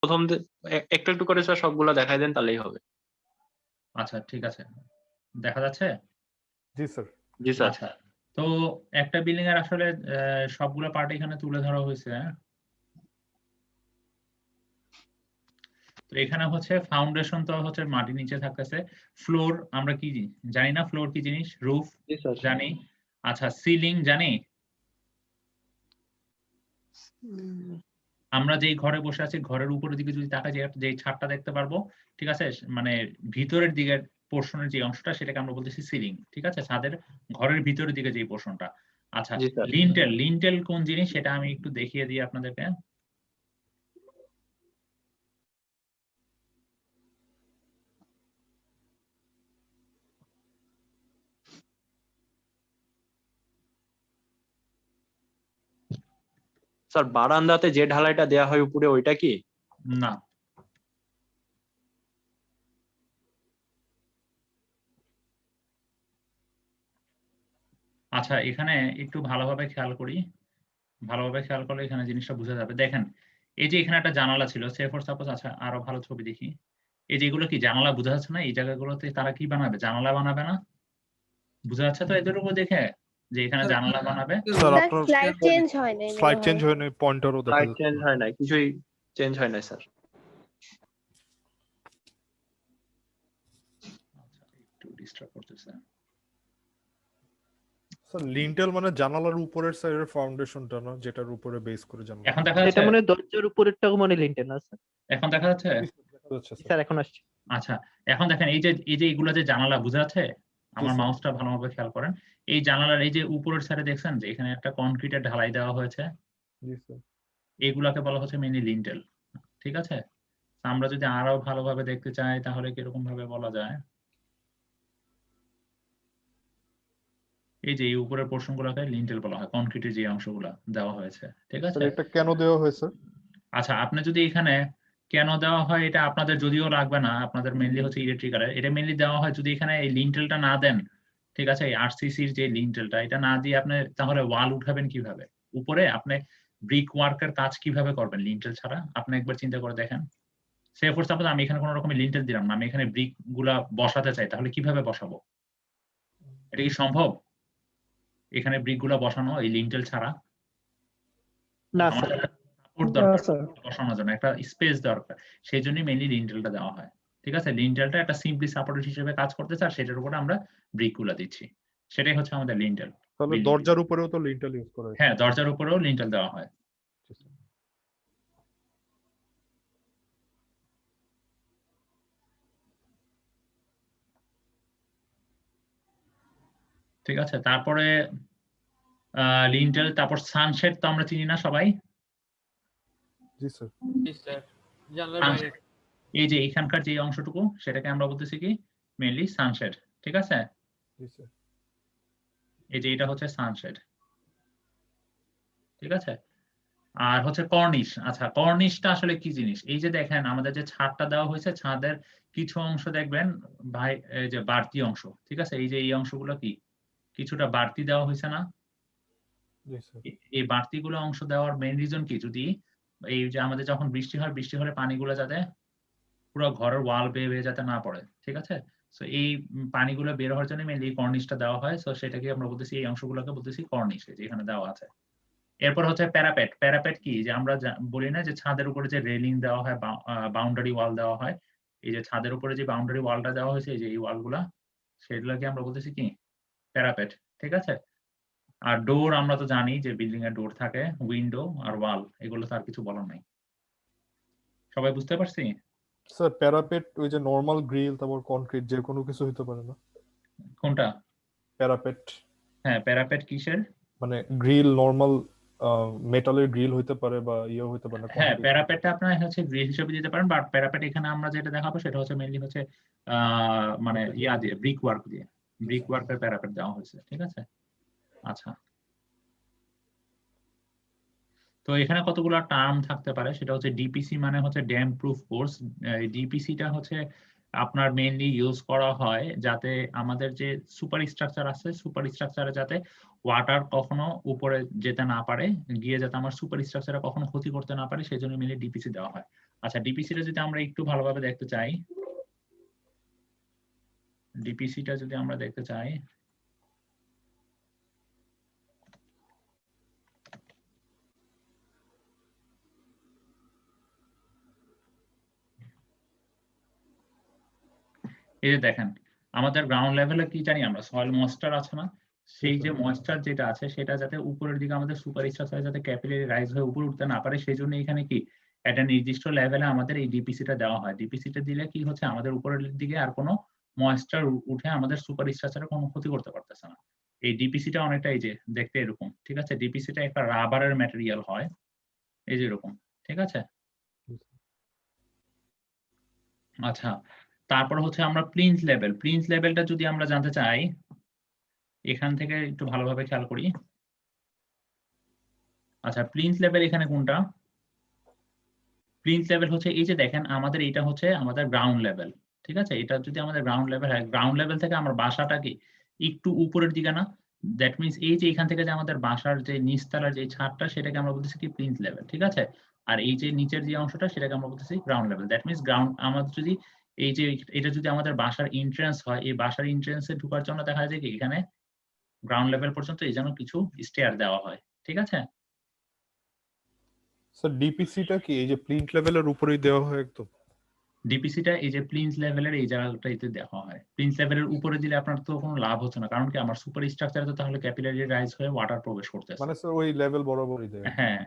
প্রথম একটু একটু করে স্যার সবগুলো দেখাই দেন, তাহলেই হবে। আচ্ছা ঠিক আছে, দেখা যাচ্ছে? জি স্যার। জি স্যার। আচ্ছা, তো একটা বিল্ডিং এর আসলে সবগুলো পার্ট এখানে তুলে ধরা হয়েছে। তো এখানে হচ্ছে ফাউন্ডেশন তো হচ্ছে মাটির নিচে থাকতেছে। ফ্লোর আমরা কি জানি না, ফ্লোর কি জিনিস? রুফ জি স্যার। জানি। আচ্ছা, সিলিং জানি। আমরা যেই ঘরে বসে আছি ঘরের উপরের দিকে যদি তাকাই, যে ছাদটা দেখতে পারবো, ঠিক আছে, মানে ভিতরের দিকের পোর্শনের যে অংশটা সেটাকে আমরা বলতেছি সিলিং, ঠিক আছে, ছাদের ঘরের ভিতরের দিকে যে পোর্শনটা। আচ্ছা, জি স্যার। লিন্টেল, লিন্টেল কোন জিনিস সেটা আমি একটু দেখিয়ে দিই আপনাদেরকে। স্যার বারান্দাতে যে ঢালাইটা দেয়া হয় উপরে, ওইটা কি? না, আচ্ছা এখানে একটু ভালোভাবে খেয়াল করি, ভালোভাবে খেয়াল করলে এখানে জিনিসটা বোঝা যাবে। দেখেন, এই যে এখানে একটা জানালা ছিল, সে ফর সাপোজ, আচ্ছা আরো ভালো ছবি দেখি। এই যে এগুলো কি জানালা বোঝা যাচ্ছে না? এই জায়গাগুলোতে তারা কি বানাবে? জানালা বানাবে না? বোঝা যাচ্ছে তো এদের উপর দেখে যে এখানে জানালা বানাবে? স্যার স্যার আপনার স্লাইড চেঞ্জ হয় নাই মনে স্লাইড হয়। চেঞ্জ হয়নি, পয়েন্টারও দেখা লাইট যাচ্ছে। চেঞ্জ হয় নাই, কিছুই চেঞ্জ হয় নাই স্যার। আচ্ছা, একটু ডিস্টার্ব করতেছে। স্যার লিন্টেল মানে জানালার উপরের সাইডের ফাউন্ডেশনটা না, যেটার উপরে বেস করে জানালা। এখন দেখা এটা যাচ্ছে? মানে দরজার উপরেরটাও মানে লিন্টেল না স্যার? এখন দেখা যাচ্ছে? দেখা যাচ্ছে স্যার। স্যার এখন আসছে। আচ্ছা, এখন দেখেন এই যে এগুলা যে জানালা বোঝা যাচ্ছে, আমার স্যার। মাউসটা ভালোভাবে খেয়াল করেন। এই জানালার এই যে উপরের সাইডে দেখছেন যে এখানে একটা কনক্রিটের ঢালাই দেওয়া হয়েছে, জি স্যার। এইগুলাকে বলা হচ্ছে মেইনলি লিন্টেল, ঠিক আছে? আমরা যদি আরো ভালোভাবে দেখতে চাই তাহলে কিরকম ভাবে বলা যায়? এই যে এই উপরের পোর্শন গুলোকে লিন্টেল বলা হয়, কনক্রিটের যে অংশগুলা দেওয়া হয়েছে, ঠিক আছে? স্যার এটা কেন দেওয়া হয়েছে? আচ্ছা, আপনি যদি এখানে কেন দেওয়া হয় এটা আপনাদের যদিও লাগবে না, আপনাদের মেইনলি হচ্ছে ইলেকট্রিক্যালের, এটা মেইনলি দেওয়া হয় যদি এখানে এই লিন্টেলটা না দেন, ঠিক আছে, এই আরসিসির যে লিন্টেলটা এটা না দিয়ে আপনি তাহলে ওয়াল উঠাবেন কিভাবে? উপরে আপনি ব্রিক ওয়ার্কের কাজ কিভাবে করবেন লিন্টেল ছাড়া? আপনি একবার চিন্তা করে দেখেন। সে ফর সাপোজ আমি এখানে কোনো রকমের লিন্টেল দিলাম না, আমি এখানে ব্রিক গুলা বসাতে চাই, তাহলে কিভাবে বসাবো? এটা কি সম্ভব এখানে ব্রিক গুলা বসানো এই লিন্টেল ছাড়া? না আমাদের স্যার। একটা সাপোর্ট দরকার বসানোর জন্য, একটা স্পেস দরকার, সেই জন্যই মেইনলি লিন্টেলটা দেওয়া হয়, ঠিক আছে? লিন্টেলটা একটা সিম্পলি সাপোর্ট হিসেবে কাজ করতেছে আর সেটার উপরে আমরা ব্রিক গুলা দিচ্ছি, সেটাই হচ্ছে আমাদের লিন্টেল। তাহলে দরজার উপরেও তো লিন্টেল ইউজ করা হয়। হ্যাঁ, দরজার উপরেও লিন্টেল দেওয়া হয়। ঠিক আছে, তারপরে লিন্টেল, তারপর সানশেড তো আমরা চিনি না সবাই? জি স্যার। জি স্যার, জানলার বাইরে। এই যে এখানকার যে অংশটুকু সেটাকে আমরা বলতেছি কি মেইনলি সানশেড, ঠিক আছে? জি স্যার। এই যে এটা হচ্ছে সানশেড, ঠিক আছে? আর হচ্ছে কর্নিশ। আচ্ছা, কর্নিশটা আসলে কি জিনিস? এই যে দেখেন আমাদের যে ছাদটা দেওয়া হয়েছে, ছাদের কিছু অংশ দেখবেন ভাই, এই যে বাড়তি অংশ, ঠিক আছে, এই যে এই অংশগুলো কি কিছুটা বাড়তি দেওয়া হয়েছে না? জি স্যার। এই বাড়তিগুলো অংশ দেওয়ার মেইন রিজন কি? যদি এই যে আমাদের যখন বৃষ্টি হয়, বৃষ্টি হলে পানিগুলো যাতে পুরো ঘরের ওয়াল বেয়ে বেয়ে যাতে না পড়ে, ঠিক আছে? সো এই পানিগুলো বের হওয়ার জন্য মেইনলি কর্নিশটা দেওয়া হয়। সো সেটাকে আমরা বলতেছি, এই অংশগুলোকে বলতেছি কর্নিশ, যে এখানে দেওয়া আছে। এরপর হচ্ছে প্যারাপেট। প্যারাপেট কি? যে আমরা বলি না যে ছাদের উপরে যে রেলিং দেওয়া হয়, বাউন্ডারি ওয়াল দেওয়া হয়, এই যে ছাদের উপরে যে বাউন্ডারি ওয়ালটা দেওয়া হয়েছে, এই যে এই ওয়ালগুলা, সেগুলোকে আমরা বলতেছি কি প্যারাপেট, ঠিক আছে? আর ডোর আমরা তো জানি যে বিল্ডিং এর ডোর থাকে, উইন্ডো আর ওয়াল, এগুলো তো আর কিছু বলার নাই। সবাই বুঝতে পারছি? স্যার প্যারাপেট ওই যে নরমাল গ্রিল তারপর কনক্রিট যে কোনো কিছু হতে পারে না? কোনটা? প্যারাপেট হ্যাঁ, প্যারাপেট কিসের? মানে গ্রিল নরমাল মেটালের গ্রিল হইতে পারে বা ইয়ে হইতে পারে না? হ্যাঁ, প্যারাপেটটা আপনার হচ্ছে গ্রিল হিসেবে দিতে পারেন, বাট প্যারাপেট এখানে আমরা যেটা দেখাবো সেটা হচ্ছে মেইনলি হচ্ছে মানে ইয়া দিয়ে, ব্রিক ওয়ার্ক দিয়ে, ব্রিক ওয়ার্কের প্যারাপেট দেওয়া হয়েছে, ঠিক আছে? আচ্ছা, তো এখানে কতগুলো টার্ম থাকতে পারে, সেটা হচ্ছে ডিপিসি মানে হচ্ছে ড্যাম প্রুফ কোর্স। ডিপিসিটা হচ্ছে আপনার মেইনলি ইউজ করা হয় যাতে আমাদের যে সুপার স্ট্রাকচার আছে, সুপার স্ট্রাকচারে যাতে ওয়াটার কখনো উপরে যেতে না পারে, গিয়ে যাতে আমার সুপার স্ট্রাকচারে কখনো ক্ষতি করতে না পারে, সেই জন্য মেইনলি ডিপিসি দেওয়া হয়। আচ্ছা, ডিপিসিটা যদি আমরা একটু ভালোভাবে দেখতে চাই, ডিপিসিটা যদি আমরা দেখতে চাই, এই যে দেখেন আমাদের গ্রাউন্ড লেভেলে কি জানি আমরা, সয়েল ময়েশ্চার আছে না, সেই যে ময়েশ্চার যেটা আছে সেটা যাতে উপরের দিকে আমাদের সুপার স্ট্রাকচারে যাতে ক্যাপিলারি রাইজ হয়ে উপরে উঠতে না পারে, সেই জন্য এখানে কি একটা নির্দিষ্ট লেভেলে আমাদের এই ডিপিসিটা দেওয়া হয়। ডিপিসিটা দিলে কি হচ্ছে, আমাদের উপরের দিকে আর কোনো ময়েশ্চার উঠে আমাদের সুপার স্ট্রাকচারে কোনো ক্ষতি করতে পারতেছে না। এই ডিপিসিটা অনেকটা এই যে দেখতে এরকম, ঠিক আছে? ডিপিসিটা একটা রাবারের ম্যাটেরিয়াল হয়, এই যে এরকম, ঠিক আছে? আচ্ছা, তারপর হচ্ছে আমরা প্লিন্থ লেভেল। প্লিন্থ লেভেলটা যদি আমরা জানতে চাই, এখান থেকে একটু ভালোভাবে খেয়াল করি। আচ্ছা, প্লিন্থ লেভেল এখানে কোনটা? প্লিন্থ লেভেল হচ্ছে এই যে দেখেন আমাদের এটা হচ্ছে আমাদের গ্রাউন্ড লেভেল, ঠিক আছে? এটা যদি আমাদের গ্রাউন্ড লেভেল হয়, গ্রাউন্ড লেভেল থেকে আমার বাসাটা কি একটু উপরের দিকে না? দ্যাট মিন্স এই যে এখান থেকে যে আমাদের বাসার যে নিচতলার যে ছাদটা সেটাকে আমরা বলতেছি কি প্লিন্থ লেভেল, ঠিক আছে? আর এই যে নিচের যে অংশটা সেটাকে আমরা বলতেছি ground level. That means ground আমাদের যদি এই যে এটা যদি আমাদের বাসার এন্ট্রান্স হয়, এই বাসার এন্ট্রান্সে ঢোকার জন্য দেখা যায় কি এখানে গ্রাউন্ড লেভেল পর্যন্ত এই যেন কিছু স্টেয়ার দেওয়া হয়, ঠিক আছে? স্যার ডিপিসিটা কি এই যে প্লিন্থ লেভেলের উপরেই দেওয়া হয় একদম? ডিপিসিটা এই যে প্লিন্থ লেভেলের এই জায়গাটাতে দেওয়া হয়। প্লিন্থ লেভেলের উপরে দিলে আপনার তো কোনো লাভ হচ্ছে না, কারণ কি আমার সুপার স্ট্রাকচারে তো তাহলে ক্যাপিলারি রাইজ হয়ে ওয়াটার প্রবেশ করতেছে। মানে স্যার ওই লেভেল বরাবরই দেয়? হ্যাঁ,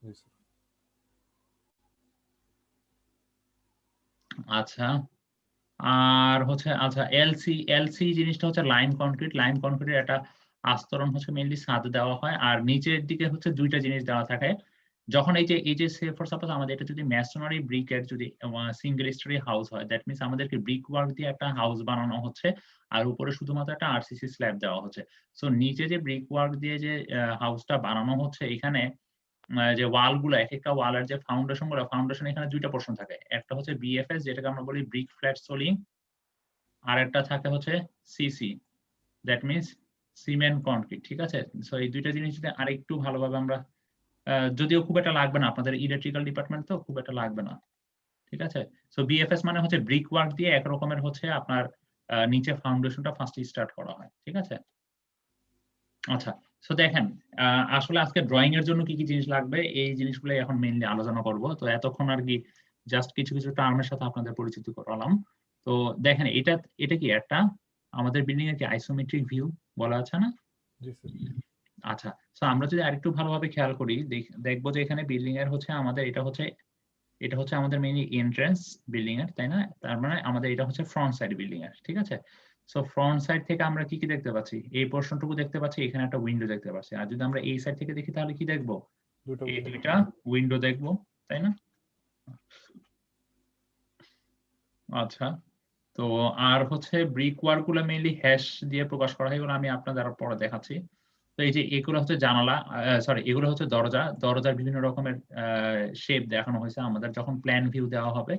জি স্যার। আচ্ছা। আর হচ্ছে আচ্ছা এলসি, এলসি জিনিসটা হচ্ছে লাইম কনক্রিট। লাইম কনক্রিটের একটা আস্তরণ হচ্ছে মেইনলি ছাদ দেওয়া হয়, আর নিচের দিকে হচ্ছে দুইটা জিনিস দেওয়া থাকে। যখন এই যে সে ফর সাপোজ আমাদের এটা যদি ম্যাসোনারি ব্রিকের যদি সিঙ্গেল স্টোরি হাউস হয়, দ্যাট মিন্স আমাদেরকে ব্রিক ওয়ার্ক দিয়ে একটা হাউস বানানো হচ্ছে আর উপরে শুধুমাত্র একটা আরসিসি স্ল্যাব দেওয়া হচ্ছে। সো নিচে যে ব্রিক ওয়ার্ক দিয়ে যে হাউসটা বানানো হচ্ছে, এখানে যে ওয়াল গুলো এক একটা ওয়ালের যে ফাউন্ডেশন গুলো, ফাউন্ডেশন এখানে দুইটা পোর্শন থাকে। একটা হচ্ছে বিএফএস যেটাকে আমরা বলি ব্রিক ফ্ল্যাট সোলিং, আর একটা থাকে হচ্ছে CC, that means cement concrete, ঠিক আছে? সো এই দুইটা জিনিস যদি আরেকটু ভালোভাবে আমরা যদিও খুব একটা লাগবে না, আপনাদের ইলেকট্রিক্যাল ডিপার্টমেন্ট তো খুব একটা লাগবে না, ঠিক আছে? সো বিএফএস মানে হচ্ছে ব্রিক ওয়ার্ক দিয়ে এক রকমের হচ্ছে আপনার নিচে ফাউন্ডেশনটা ফার্স্ট স্টার্ট করা হয়, ঠিক আছে? আচ্ছা, সো দেখেন আসলে আজকে ড্রয়িং এর জন্য কি কি জিনিস লাগবে এই জিনিসগুলো এখন মেইনলি আলোচনা করব। তো এতক্ষণ আর কি জাস্ট কিছু কিছু টার্মের সাথে আপনাদের পরিচিত করালাম। তো দেখেন এটা এটা কি একটা আমাদের বিল্ডিং এর কি আইসোমেট্রিক ভিউ বলা আছে না? জি স্যার। আচ্ছা, সো আমরা যদি আরেকটু ভালোভাবে খেয়াল করি দেখবো যে এখানে বিল্ডিং এর হচ্ছে আমাদের এটা হচ্ছে আমাদের মেইনলি এন্ট্রান্স বিল্ডিং এর, তাই না? তার মানে আমাদের এটা হচ্ছে ফ্রন্ট সাইড বিল্ডিং এর, ঠিক আছে? সো ফ্রন্ট সাইড থেকে আমরা কি কি দেখতে পাচ্ছি? এই পোর্শনটুকু দেখতে পাচ্ছি, এখানে একটা উইন্ডো দেখতে পাচ্ছি। আর যদি আমরা এই সাইড থেকে দেখি তাহলে কি দেখবো? এই দুইটা উইন্ডো দেখবো, তাই না? আচ্ছা, তো আর হচ্ছে ব্রিক ওয়ার্ক গুলো মেইনলি হ্যাশ দিয়ে প্রকাশ করা হয়, এগুলো আমি আপনাদের আরো পরে দেখাচ্ছি। তো এই যে এগুলো হচ্ছে জানালা, সরি এগুলো হচ্ছে দরজা। দরজার বিভিন্ন রকমের শেপ দেখানো হয়েছে আমাদের যখন প্ল্যান ভিউ দেওয়া হবে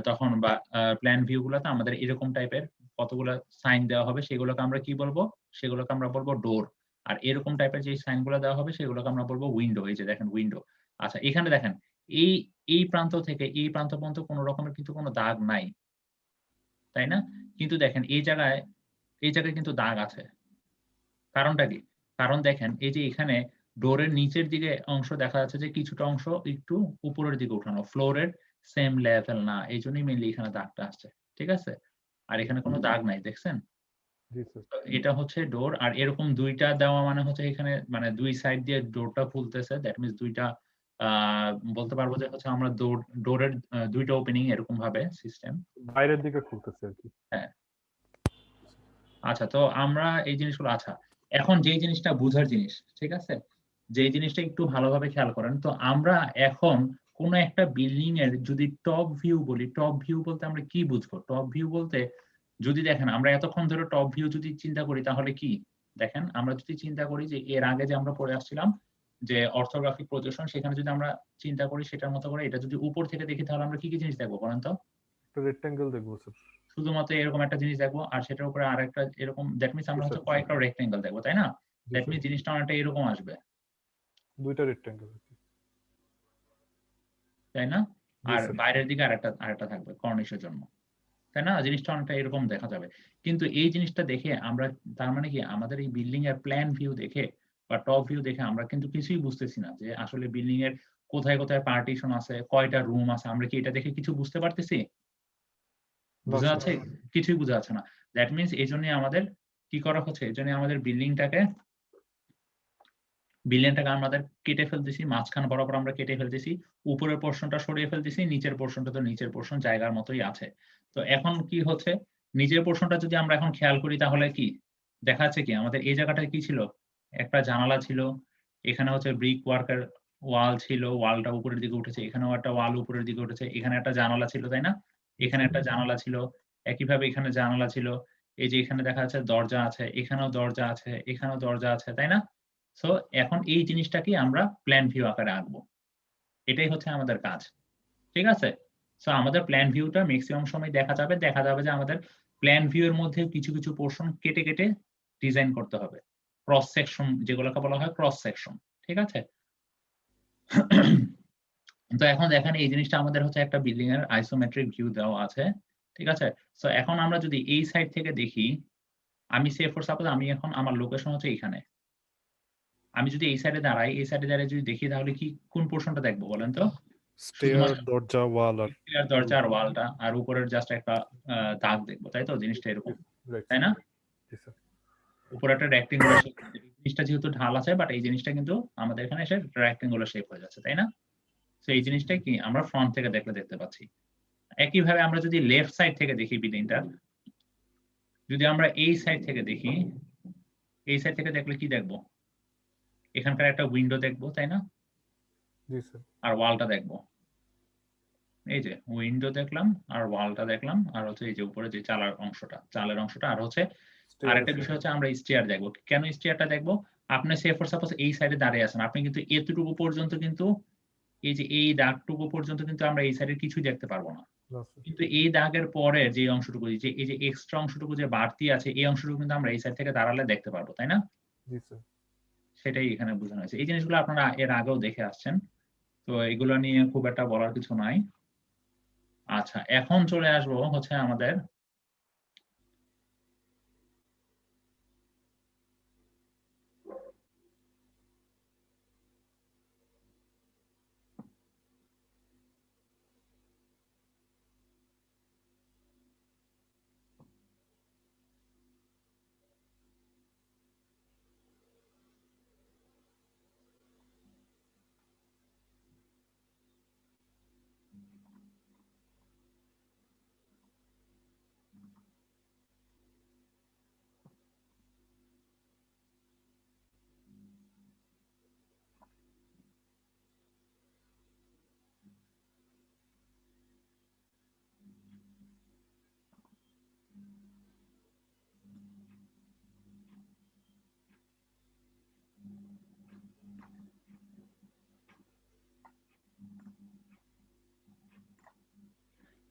তখন, বা প্ল্যান ভিউ গুলোতে আমাদের এরকম টাইপের কতগুলো সাইন দেওয়া হবে, সেগুলোকে আমরা কি বলবো? সেগুলোকে আমরা বলবো ডোর। আর এরকম টাইপের যে সাইন গুলো দেওয়া হবে সেগুলোকে আমরা বলবো উইন্ডো। এই যে দেখেন উইন্ডো। আচ্ছা, এখানে দেখেন এই এই প্রান্ত থেকে এই প্রান্ত পর্যন্ত কোনো রকমের কিন্তু কোনো দাগ নাই, তাই না? কিন্তু দেখেন এই জায়গায় কিন্তু দাগ আছে। কারণটা কি? কারণ দেখেন এই যে এখানে ডোরের নিচের দিকে অংশ দেখা যাচ্ছে যে কিছুটা অংশ একটু উপরের দিকে উঠানো, ফ্লোরের সেম লেভেল না, এই জন্যই মেইনলি এখানে দাগটা আসছে, ঠিক আছে? আর এখানে কোনো দাগ নাই, দেখছেন? জি স্যার। তো এটা হচ্ছে ডোর। আর এরকম দুইটা দেওয়া মানে হচ্ছে এখানে মানে দুই সাইড দিয়ে ডোরটা খুলতেছে, দ্যাট মিন্স দুইটা বলতে পারবো যে হচ্ছে আমরা ডোরের দুইটা ওপেনিং এরকম ভাবে সিস্টেম। বাইরের দিকে খুলতেছে আর কি। হ্যাঁ। আচ্ছা, তো আমরা এই জিনিসগুলো, আচ্ছা এখন যেই জিনিসটা বুঝার জিনিস, ঠিক আছে? যেই জিনিসটা একটু ভালোভাবে খেয়াল করেন, তো আমরা এখন কোন একটা বিল্ডিং এর যদি টপ ভিউ বলি, টপ ভিউ বলতে আমরা কি বুঝবো? টপ ভিউ বলতে যদি দেখেন আমরা এতক্ষণ ধরে টপ ভিউ যদি চিন্তা করি তাহলে কি দেখেন, আমরা যদি চিন্তা করি যে এর আগে যে আমরা পড়ে আসছিলাম যে অর্থোগ্রাফিক প্রজেকশন, সেখানে যদি আমরা চিন্তা করি সেটার মতো করে এটা যদি উপর থেকে দেখি তাহলে আমরা কি কি জিনিস দেখবো বলেন তো? একটা রেক্ট্যাঙ্গেল দেখবো স্যার। শুধুমাত্র এরকম একটা জিনিস দেখবো, আর সেটার উপরে আরেকটা এরকম, দ্যাট মিন্স আমরা হচ্ছে কয়েকটা রেক্টেঙ্গেল দেখবো, তাই না? দ্যাট মিন্স জিনিসটা অনেকটা এরকম আসবে, দুইটা রেক্ট্যাঙ্গেল, তাই না? জি আর স্যার। বাইরের দিকে আরেকটা থাকবে কর্নিশের জন্য, তাই না? জিনিসটা অনেকটা এরকম দেখা যাবে। কিন্তু এই জিনিসটা দেখে আমরা, তার মানে কি আমাদের এই বিল্ডিং এর প্ল্যান ভিউ দেখে বা টপ ভিউ দেখে আমরা কিন্তু কিছুই বুঝতেছি না যে আসলে বিল্ডিং এর কোথায় কোথায় পার্টিশন আছে, কয়টা রুম আছে, আমরা কি এটা দেখে কিছু বুঝতে পারতেছি? না বোঝা স্যার। যাচ্ছে? কিছুই বোঝা যাচ্ছে না। দ্যাট মিনস এইজন্যই আমাদের কি করা হচ্ছে, এইজন্যই আমাদের বিল্ডিংটাকে আমাদের কেটে ফেলতেছি, মাঝখান বরাবর আমরা কেটে ফেলতেছি, উপরের পোরশনটা সরিয়ে ফেলতেছি, নিচের পোরশনটা তো নিচের পোরশন জায়গার মতোই আছে। তো এখন কি হচ্ছে, নিচের পোরশনটা যদি আমরা এখন খেয়াল করি তাহলে কি দেখা যাচ্ছে, কি আমাদের এই জায়গাটায় কি ছিল, একটা জানালা ছিল, এখানে হচ্ছে ব্রিক ওয়ার্কের ওয়াল ছিল, ওয়ালটা উপরের দিকে উঠেছে, এখানেও একটা ওয়াল উপরের দিকে উঠেছে, এখানে একটা জানালা ছিল, তাই না? এখানে একটা জানালা ছিল, একইভাবে এখানে জানালা ছিল, এই যে এখানে দেখা যাচ্ছে দরজা আছে, এখানেও দরজা আছে, এখানেও দরজা আছে, তাই না? সো এখন এই জিনিসটাকে আমরা প্ল্যান ভিউ আকারে আঁকবো। এটাই হচ্ছে আমাদের কাজ। ঠিক আছে? সো আমাদের প্ল্যান ভিউটা মেক্সিমাম সময় দেখা যাবে যে আমাদের প্ল্যান ভিউ এর মধ্যে কিছু কিছু পোরশন কেটে কেটে ডিজাইন করতে হবে। ক্রস সেকশন যেগুলোকে বলা হয় ক্রস সেকশন। ঠিক আছে? তো এখন দেখেন এই জিনিসটা আমাদের হচ্ছে একটা বিল্ডিং এর আইসোমেট্রিক ভিউ দেওয়া আছে। ঠিক আছে? সো এখন আমরা যদি এই সাইড থেকে দেখি, আমি সে ফর সাপোজ আমি এখন আমার লোকেশন হচ্ছে এখানে। আমি যদি এই সাইডে দাঁড়াই, এই সাইডে দাঁড়িয়ে যদি দেখি তাহলে কি কোন পোরশনটা দেখবো বলেন তো? স্টেয়ার, শুধুমাত্র দরজা, ওয়াল আর স্টেয়ার, দরজা আর ওয়ালটা, আর উপরের জাস্ট একটা দাগ দেখবো, তাই তো? জিনিসটা এরকম, রাইট তাই না? জি স্যার। উপরে একটা রেক্টেঙ্গুলার শেপ, জিনিসটা যেহেতু ঢাল আছে, বাট এই জিনিসটা কিন্তু আমাদের এখানে এসে রেক্টেঙ্গুলার শেপ হয়ে যাচ্ছে, তাই না? তো এই জিনিসটাই কি আমরা ফ্রন্ট থেকে দেখলে দেখতে পাচ্ছি। একইভাবে আমরা যদি লেফট সাইড থেকে দেখি বিল্ডিংটা, যদি আমরা এই সাইড থেকে দেখি, এই সাইড থেকে দেখলে কি দেখবো? এখানকার একটা উইন্ডো দেখবো, তাই না? জি স্যার। আর ওয়ালটা দেখবো। এই যে উইন্ডো দেখলাম আর ওয়ালটা দেখলাম, আর হচ্ছে এই যে উপরে যে চালের অংশটা, আর হচ্ছে আরেকটা বিষয় হচ্ছে আমরা স্টেয়ার দেখবো। কেন স্টেয়ারটা দেখবো? আপনি সে ফর সাপোজ এই সাইডে দাঁড়িয়ে আছেন, আপনি কিন্তু এতটুকু পর্যন্ত কিন্তু এই যে এই দাগটুকু পর্যন্ত কিন্তু আমরা এই সাইডে কিছুই দেখতে পারবো না। না স্যার। কিন্তু এই দাগের পরে যে অংশটুকু, যে এই যে এক্সট্রা অংশটুকু যে বাড়তি আছে, এই অংশটুকু কিন্তু আমরা এই সাইড থেকে দাঁড়ালে দেখতে পারবো, তাই না? জি স্যার। সেটাই এখানে বোঝানো হয়েছে। এই জিনিসগুলো আপনারা এর আগেও দেখে আসছেন, তো এগুলো নিয়ে খুব একটা বলার কিছু নাই। আচ্ছা, এখন চলে আসবো হচ্ছে আমাদের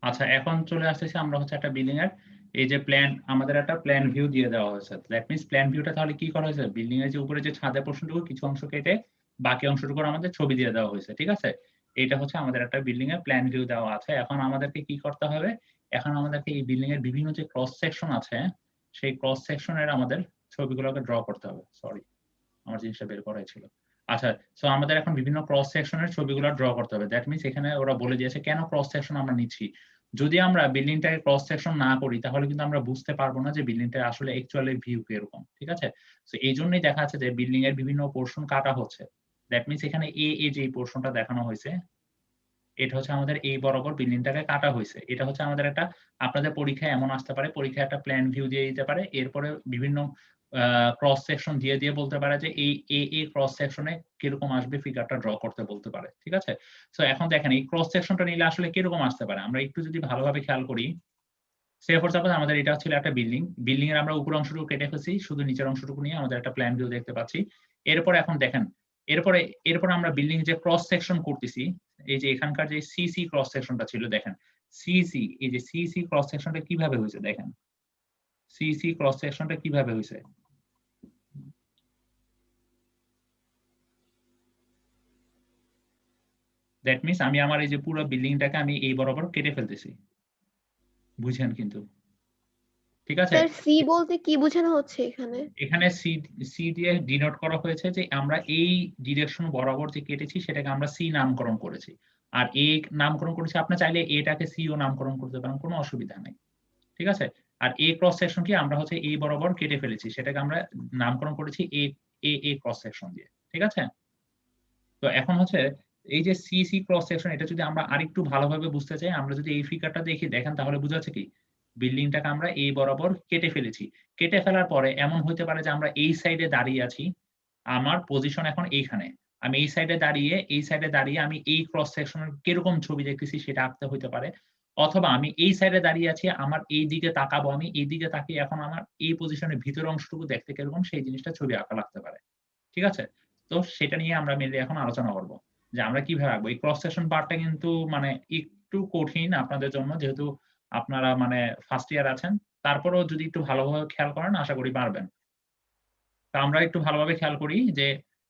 আচ্ছা, এখন চলে আসতেছি আমরা হচ্ছে একটা বিল্ডিং এর এই যে প্ল্যান, আমাদের একটা প্ল্যান ভিউ দিয়ে দেওয়া হয়েছে। দ্যাট মিন্স প্ল্যান ভিউটা তাহলে কি করা হয়েছে, বিল্ডিং এর যে উপরে যে ছাদের পোরশনটুকু কিছু অংশ কেটে বাকি অংশটুকুর আমাদের ছবি দিয়ে দেওয়া হয়েছে। ঠিক আছে? এটা হচ্ছে আমাদের একটা বিল্ডিং এর প্ল্যান ভিউ দেওয়া আছে। এখন আমাদেরকে কি করতে হবে, এখন আমাদেরকে এই বিল্ডিং এর বিভিন্ন যে ক্রস সেকশন আছে, সেই ক্রস সেকশনের আমাদের ছবিগুলোকে ড্র করতে হবে। সরি, আমার জিনিসটা বের করাই ছিল। আচ্ছা, সো আমাদের এখন বিভিন্ন ক্রস সেকশনের ছবিগুলো ড্র করতে হবে। দ্যাট মিন্স এখানে ওরা বলে দিয়েছে কেন ক্রস সেকশন আমরা নিচ্ছি। যদি আমরা বিল্ডিংটাকে ক্রস সেকশন না করি তাহলে কিন্তু আমরা বুঝতে পারবো না যে বিল্ডিংটা আসলে অ্যাকচুয়ালি ভিউ কিরকম। ঠিক আছে? সো এই জন্যই দেখা যাচ্ছে যে বিল্ডিং এর বিভিন্ন পোরশন কাটা হচ্ছে। দ্যাট মিন্স এখানে এ যে পোরশনটা দেখানো হয়েছে, এটা হচ্ছে আমাদের এই বরাবর বিল্ডিংটাকে কাটা হয়েছে। এটা হচ্ছে আমাদের একটা, আপনাদের পরীক্ষায় এমন আসতে পারে, পরীক্ষায় একটা প্ল্যান ভিউ দিয়ে দিতে পারে, এরপরে বিভিন্ন ক্রস সেকশন দিয়ে দিয়ে বলতে পারে যে এই ক্রস সেকশনে কিরকম আসবে, ফিগারটা ড্র করতে বলতে পারে। ঠিক আছে? সো এখন দেখেন এই ক্রস সেকশনটা নিলে আসলে কিরকম আসতে পারে, আমরা একটু যদি ভালোভাবে খেয়াল করি। সে ফর সাপোজ আমাদের এটা ছিল একটা বিল্ডিং এর আমরা উপর অংশটুকু কেটে ফেলছি, শুধু নিচের অংশটুকু নিয়ে আমাদের একটা প্ল্যান ভিউ দেখতে পাচ্ছি। এরপরে এখন দেখেন, এরপরে আমরা বিল্ডিং যে ক্রস সেকশন করতেছি, এই যে এখানকার যে সিসি ক্রস সেকশনটা ছিল, দেখেন সিসি, এই যে সিসি ক্রস সেকশনটা কিভাবে হয়েছে, দেখেন সিসি ক্রস সেকশনটা কিভাবে হয়েছে। দ্যাট মিন্স আমি আমার এই যে পুরো বিল্ডিংটাকে আমি এই বরাবর কেটে ফেলতেছি, বুঝেন কিন্তু, ঠিক আছে? স্যার সি বলতে কি বোঝানো হচ্ছে এখানে? এখানে সি সি দিয়ে ডিনোট করা হয়েছে যে আমরা এই ডিরেকশন বরাবর যে কেটেছি সেটাকে আমরা সি নামকরণ করেছি, আর এ নামকরণ করেছি। আপনি চাইলে এটাকে সিও নামকরণ করতে পারেন, কোনো অসুবিধা নেই, ঠিক আছে? আর এ ক্রস সেকশনকে আমরা হচ্ছে এই বরাবর কেটে ফেলেছি, সেটাকে আমরা নামকরণ করেছি এ এ এ ক্রস সেকশন দিয়ে, ঠিক আছে? তো এখন হচ্ছে এই যে সি সি ক্রস সেকশন, এটা যদি আমরা আরেকটু ভালোভাবে বুঝতে চাই, আমরা যদি এই ফিগারটা দেখি দেখেন তাহলে বোঝা যাচ্ছে কি বিল্ডিংটাকে আমরা এই বরাবর কেটে ফেলেছি। কেটে ফেলার পরে এমন হতে পারে যে আমরা এই সাইডে দাঁড়িয়ে আছি, আমার পজিশন এখন এইখানে, আমি এই সাইডে দাঁড়িয়ে আমি এই ক্রস সেকশনের কিরকম ছবি দেখতেছি সেটা আঁকতে হতে পারে, অথবা আমি এই সাইডে দাঁড়িয়ে আছি, আমার এই দিকে তাকাবো, আমি এই দিকে তাকিয়ে এখন আমার এই পজিশনের ভিতরের অংশটুকু দেখতে কিরকম সেই জিনিসটা ছবি আঁকা লাগতে পারে, ঠিক আছে? তো সেটা নিয়ে আমরা মেনলি এখন আলোচনা করব যে আমরা কিভাবে আঁকবো। এই ক্রস সেকশন পার্টটা কিন্তু মানে একটু কঠিন আপনাদের জন্য, যেহেতু আপনারা মানে ফার্স্ট ইয়ার আছেন, তারপরেও যদি একটু ভালোভাবে খেয়াল করেন আশা করি পারবেন। তো আমরা একটু ভালোভাবে খেয়াল করি যে